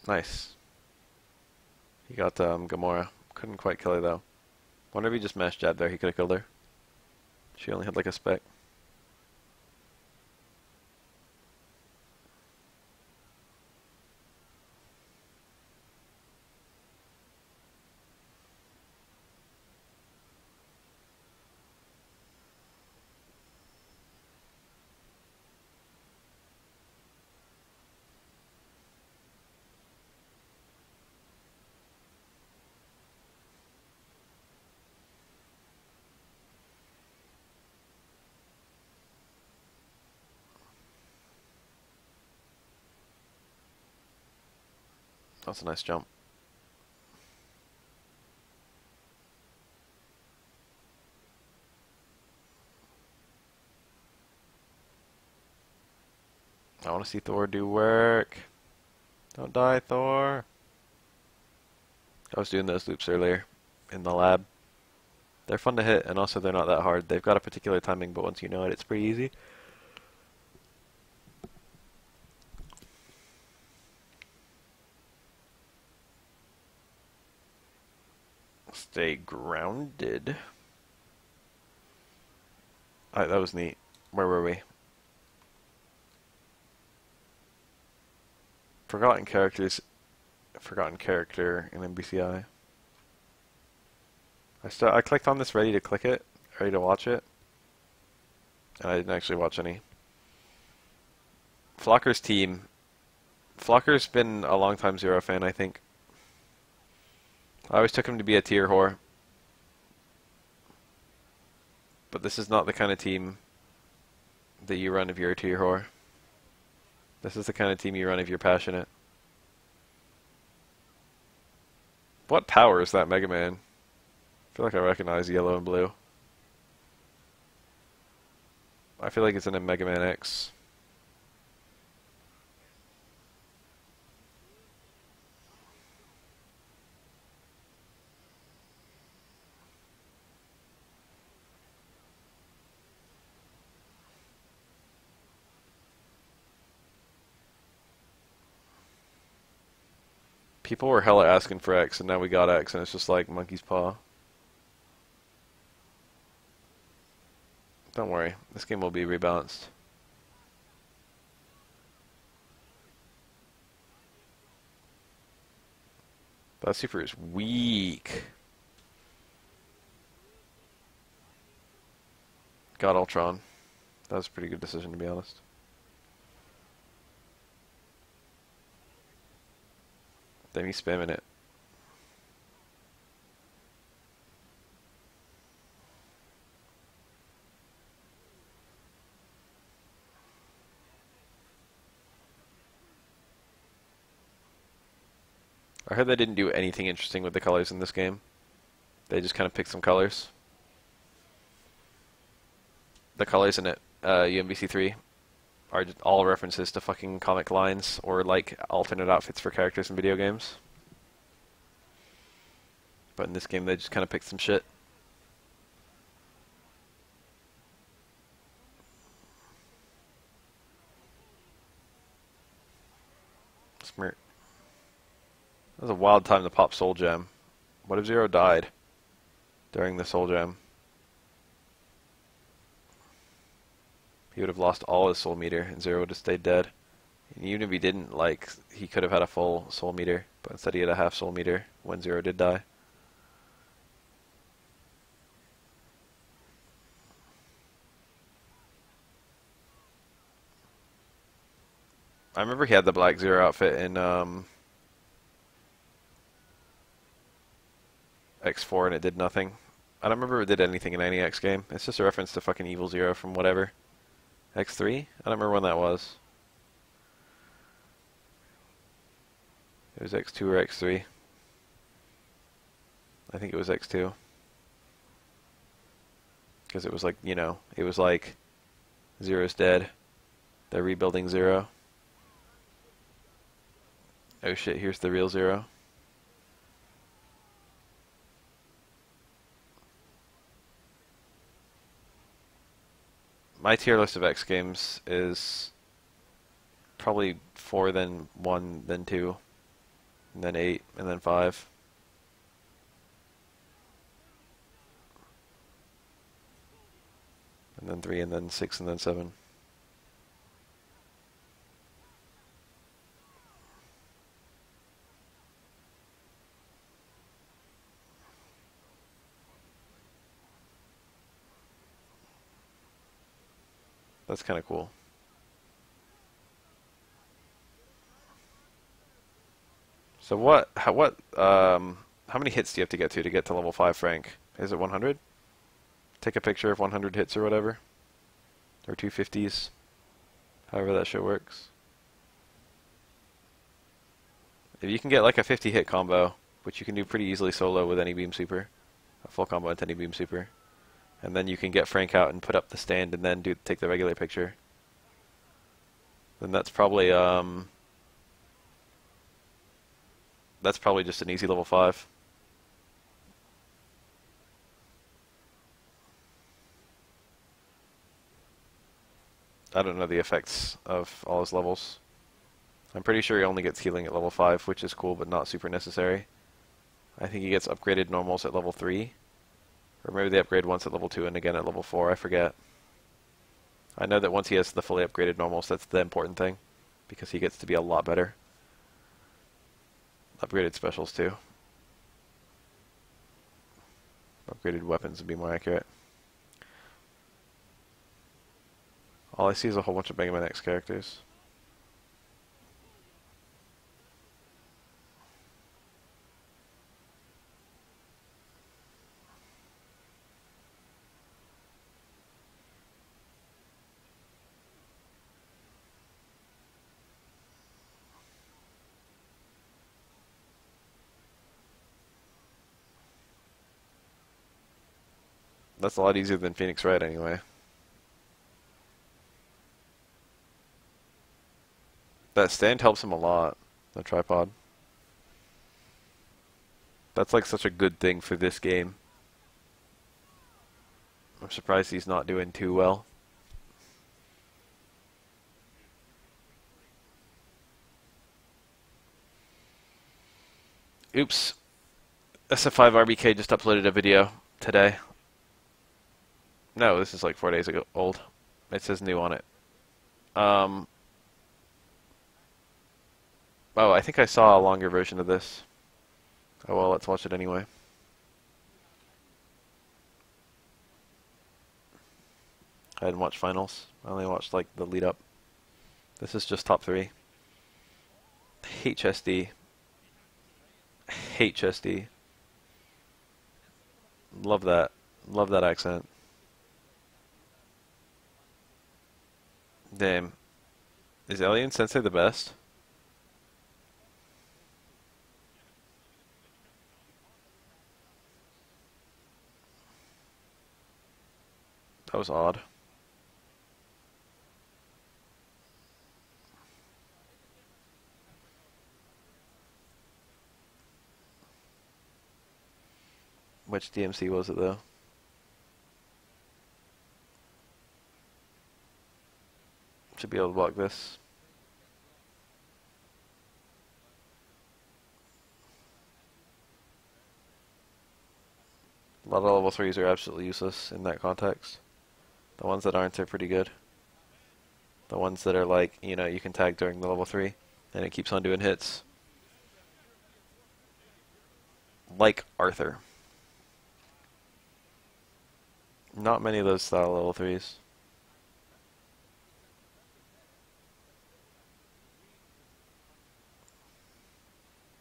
Nice. He got Gamora. Couldn't quite kill her though. Wonder if he just mashed jab there, he could have killed her. She only had like a speck. That's a nice jump. I want to see Thor do work. Don't die, Thor. I was doing those loops earlier in the lab. They're fun to hit, and also they're not that hard. They've got a particular timing, but once you know it, it's pretty easy. Stay grounded. Alright, that was neat. Where were we? Forgotten characters. Forgotten character in MBCI. I clicked on this ready to click it, ready to watch it, and I didn't actually watch any. Flocker's team. Flocker's been a long time Zero fan, I think. I always took him to be a tier whore. But this is not the kind of team that you run if you're a tier whore. This is the kind of team you run if you're passionate. What power is that Mega Man? I feel like I recognize yellow and blue. I feel like it's in a Mega Man X. People were hella asking for X, and now we got X, and it's just like monkey's paw. Don't worry, this game will be rebalanced. That super is weak. Got Ultron. That was a pretty good decision, to be honest. Then he's spamming it. I heard they didn't do anything interesting with the colors in this game. They just kind of picked some colors. The colors in it, UMBC3, are just all references to fucking comic lines or like alternate outfits for characters in video games. But in this game they just kind of picked some shit. Smirk. That was a wild time to pop Soul Gem. What if Zero died during the Soul Gem? He would have lost all his soul meter, and Zero would have stayed dead. And even if he didn't, like, he could have had a full soul meter, but instead he had a half soul meter when Zero did die. I remember he had the Black Zero outfit in X4, and it did nothing. I don't remember if it did anything in any X game. It's just a reference to fucking Evil Zero from whatever. X3? I don't remember when that was. It was X2 or X3. I think it was X2. Because it was like, you know, it was like Zero's dead. They're rebuilding Zero. Oh shit, here's the real Zero. My tier list of X games is probably 4, then 1, then 2, and then 8, and then 5. And then 3, and then 6, and then 7. That's kind of cool. So how many hits do you have to get to level 5 Frank? Is it 100? Take a picture of 100 hits or whatever? Or 250s? However that shit works. If you can get like a 50 hit combo, which you can do pretty easily solo with any beam super, a full combo with any beam super, and then you can get Frank out and put up the stand and then take the regular picture. then that's probably just an easy level 5. I don't know the effects of all his levels. I'm pretty sure he only gets healing at level 5, which is cool but not super necessary. I think he gets upgraded normals at level 3. Or maybe they upgrade once at level 2 and again at level 4, I forget. I know that once he has the fully upgraded normals, that's the important thing. Because he gets to be a lot better. Upgraded specials too. Upgraded weapons would be more accurate. All I see is a whole bunch of Mega Man X characters. That's a lot easier than Phoenix Wright anyway. That stand helps him a lot, the tripod. That's like such a good thing for this game. I'm surprised he's not doing too well. Oops. SF5 RBK just uploaded a video today. No, this is like 4 days ago old. It says new on it. Oh, I think I saw a longer version of this. Oh well, let's watch it anyway. I didn't watch finals. I only watched like the lead up. This is just top 3. HSD. HSD. Love that. Love that accent. Damn. Is Alien Sensei the best? That was odd. Which DMC was it though? Should be able to block this. A lot of level 3s are absolutely useless in that context. The ones that aren't are pretty good. The ones that are like, you know, you can tag during the level 3 and it keeps on doing hits. Like Arthur. Not many of those style level 3s. Is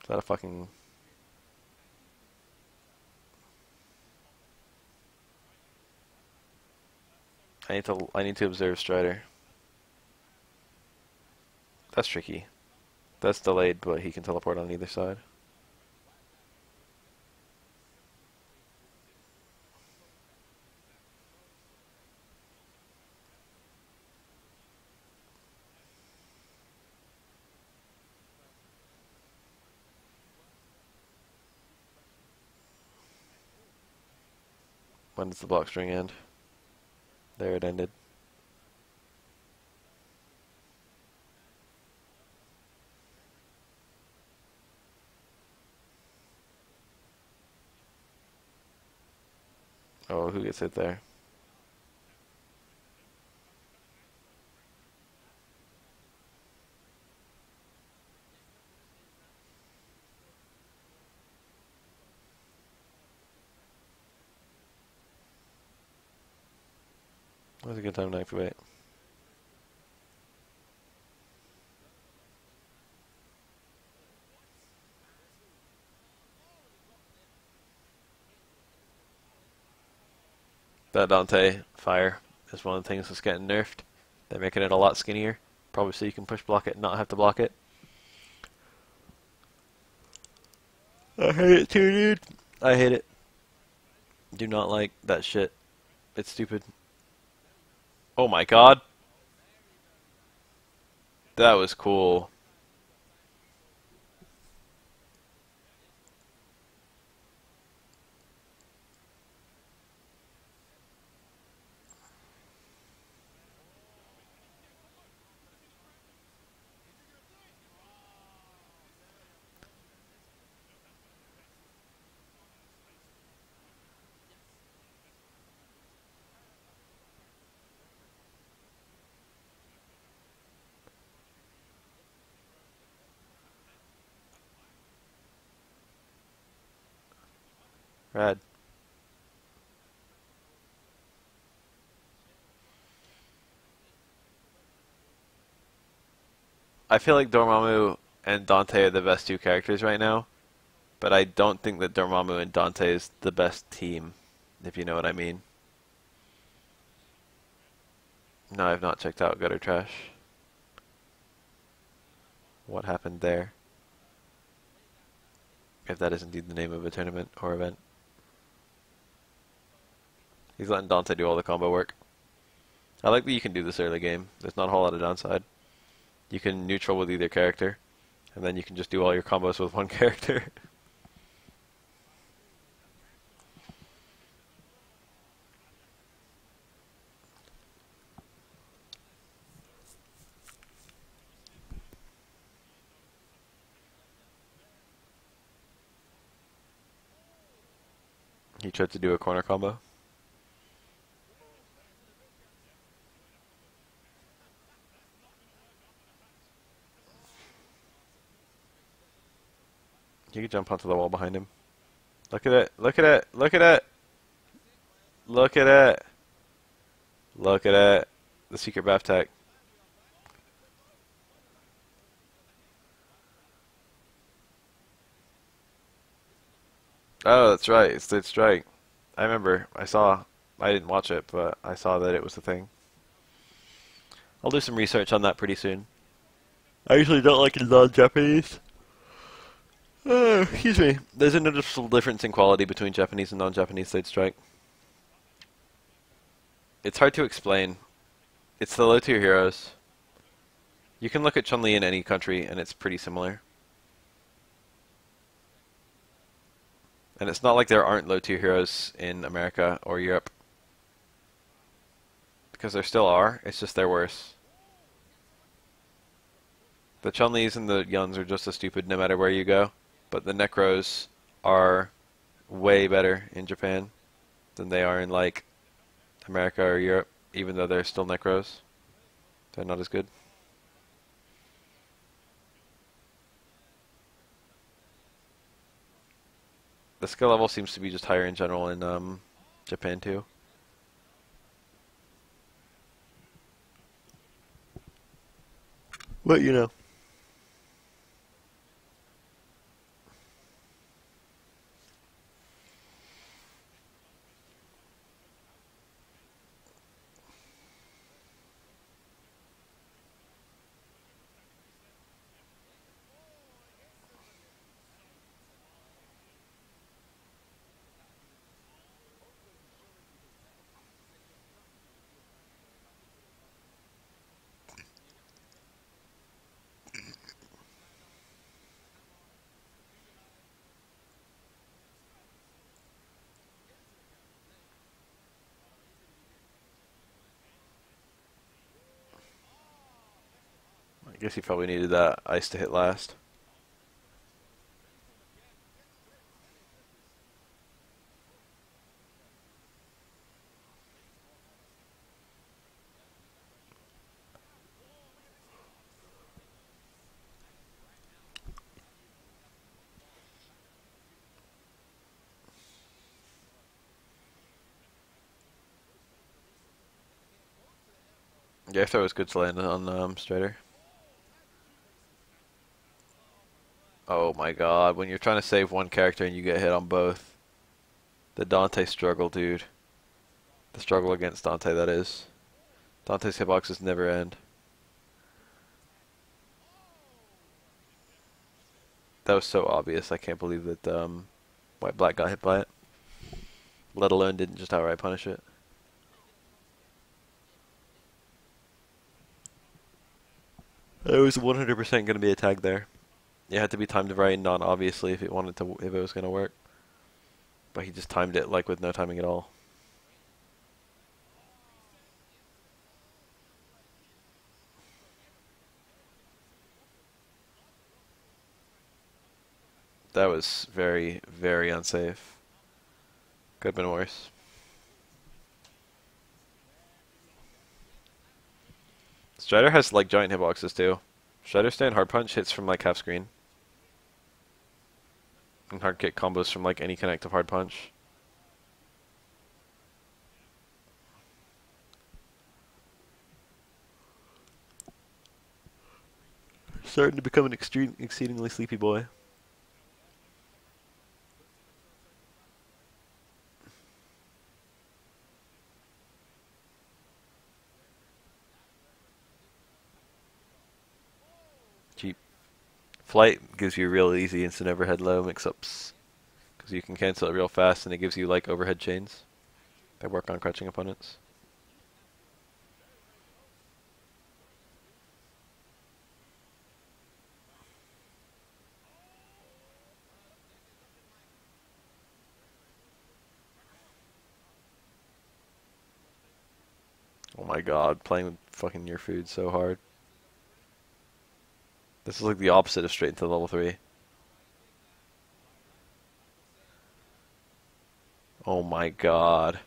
that a fucking... I need to observe Strider. That's tricky. That's delayed, but he can teleport on either side. When does the block string end? There it ended. Oh, who gets hit there? That was a good time to activate. That Dante fire is one of the things that's getting nerfed. They're making it a lot skinnier, probably so you can push block it and not have to block it. I hate it too, dude. I hate it. Do not like that shit. It's stupid. Oh my god. That was cool. Rad. I feel like Dormammu and Dante are the best two characters right now, but I don't think that Dormammu and Dante is the best team, if you know what I mean. No, I've not checked out Gutter Trash. What happened there? If that is indeed the name of a tournament or event. He's letting Dante do all the combo work. I like that you can do this early game. There's not a whole lot of downside. You can neutral with either character, and then you can just do all your combos with one character. He tried to do a corner combo. You could jump onto the wall behind him. Look at it, look at it, look at it! Look at it! Look at it! The secret bath tech. Oh, that's right, it's Third Strike. I remember, I didn't watch it, but I saw that it was a thing. I'll do some research on that pretty soon. I usually don't like non-Japanese. Excuse me. There's a noticeable difference in quality between Japanese and non-Japanese Third Strike. It's hard to explain. It's the low-tier heroes. You can look at Chun-Li in any country, and it's pretty similar. And it's not like there aren't low-tier heroes in America or Europe. Because there still are, it's just they're worse. The Chun-Lis and the Yuns are just as stupid no matter where you go. But the Necros are way better in Japan than they are in, like, America or Europe, even though they're still Necros. They're not as good. The skill level seems to be just higher in general in Japan too. But you know. I guess he probably needed that ice to hit last. Yeah, if that was good to land on Strider. Oh my god, when you're trying to save one character and you get hit on both. The Dante struggle, dude. The struggle against Dante, that is. Dante's hitboxes never end. That was so obvious, I can't believe that White Black got hit by it. Let alone didn't just outright punish it. It was 100% going to be a tag there. It had to be timed right, non-obviously, if if it was going to work. But he just timed it like with no timing at all. That was very, very unsafe. Could have been worse. Strider has like giant hitboxes too. Strider stand hard punch hits from like half screen. And hard kick combos from like any connect of hard punch. Starting to become an exceedingly sleepy boy. Cheap. Flight gives you real easy instant overhead low mix-ups. Because you can cancel it real fast and it gives you like overhead chains that work on crouching opponents. Oh my god, playing with fucking your food so hard. This is like the opposite of straight into level 3. Oh my god.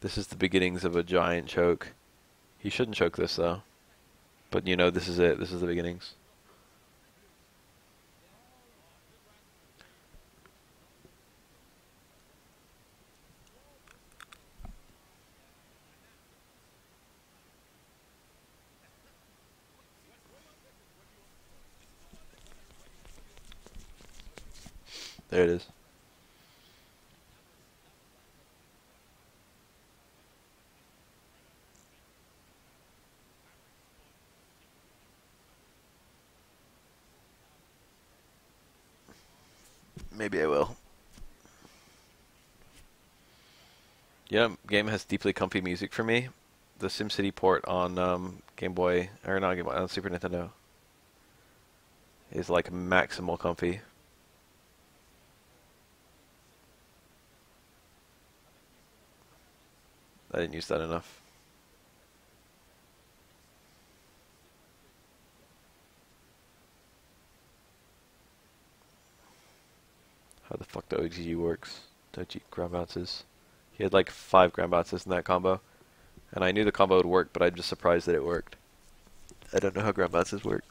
This is the beginnings of a giant choke. He shouldn't choke this though. But you know, this is it. This is the beginnings. There it is. Maybe I will. Yeah, game has deeply comfy music for me. The SimCity port on Game Boy, or not Game Boy, on Super Nintendo is like maximal comfy. I didn't use that enough. How the fuck the OGG works. Doji ground bounces. He had like 5 ground bounces in that combo. And I knew the combo would work, but I'm just surprised that it worked. I don't know how ground bounces work.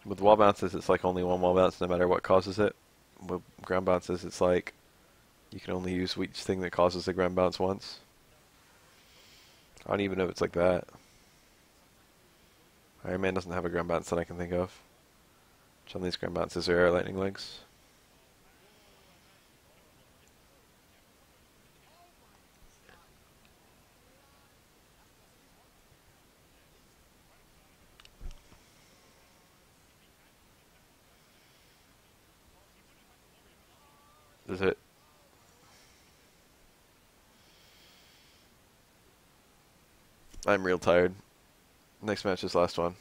With wall bounces, it's like only one wall bounce no matter what causes it. With ground bounces, it's like you can only use each thing that causes the ground bounce once. I don't even know if it's like that. Iron Man doesn't have a ground bounce that I can think of. Chun-Li's ground bounces are air lightning legs. Is it? I'm real tired. Next match is last one.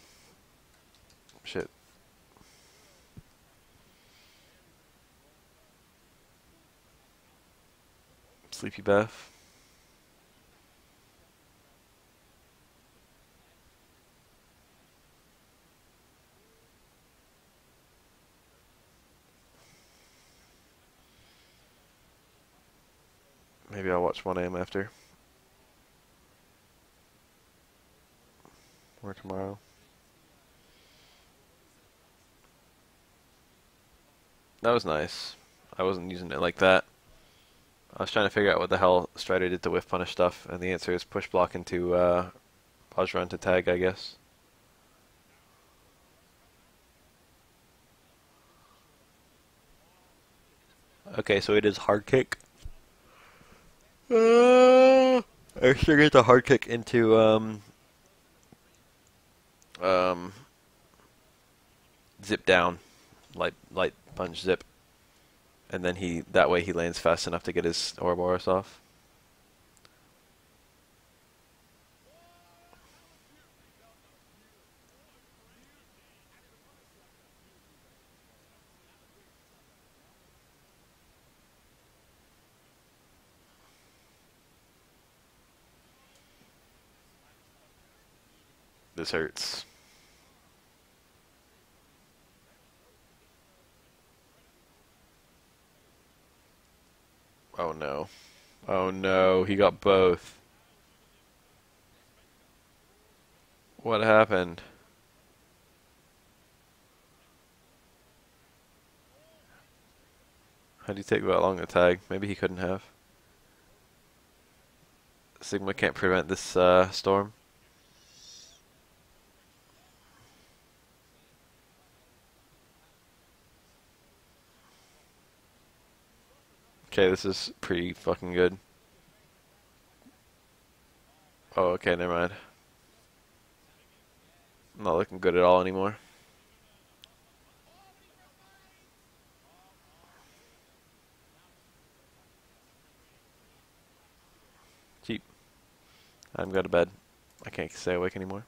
Shit. Sleepy Beth. Maybe I'll watch 1 AM after. Or tomorrow. That was nice. I wasn't using it like that. I was trying to figure out what the hell Strider did to whiff punish stuff, and the answer is push block into pause run to tag, I guess. Okay, so it is hard kick. I should get the hard kick into Um, zip down, light punch zip, and then that way he lands fast enough to get his Ouroboros off. This hurts. Oh no. Oh no, he got both. What happened? How do you take that long a tag? Maybe he couldn't have. Sigma can't prevent this storm. Okay, this is pretty fucking good. Oh, okay, never mind. Not looking good at all anymore. Cheap. I'm going to bed. I can't stay awake anymore.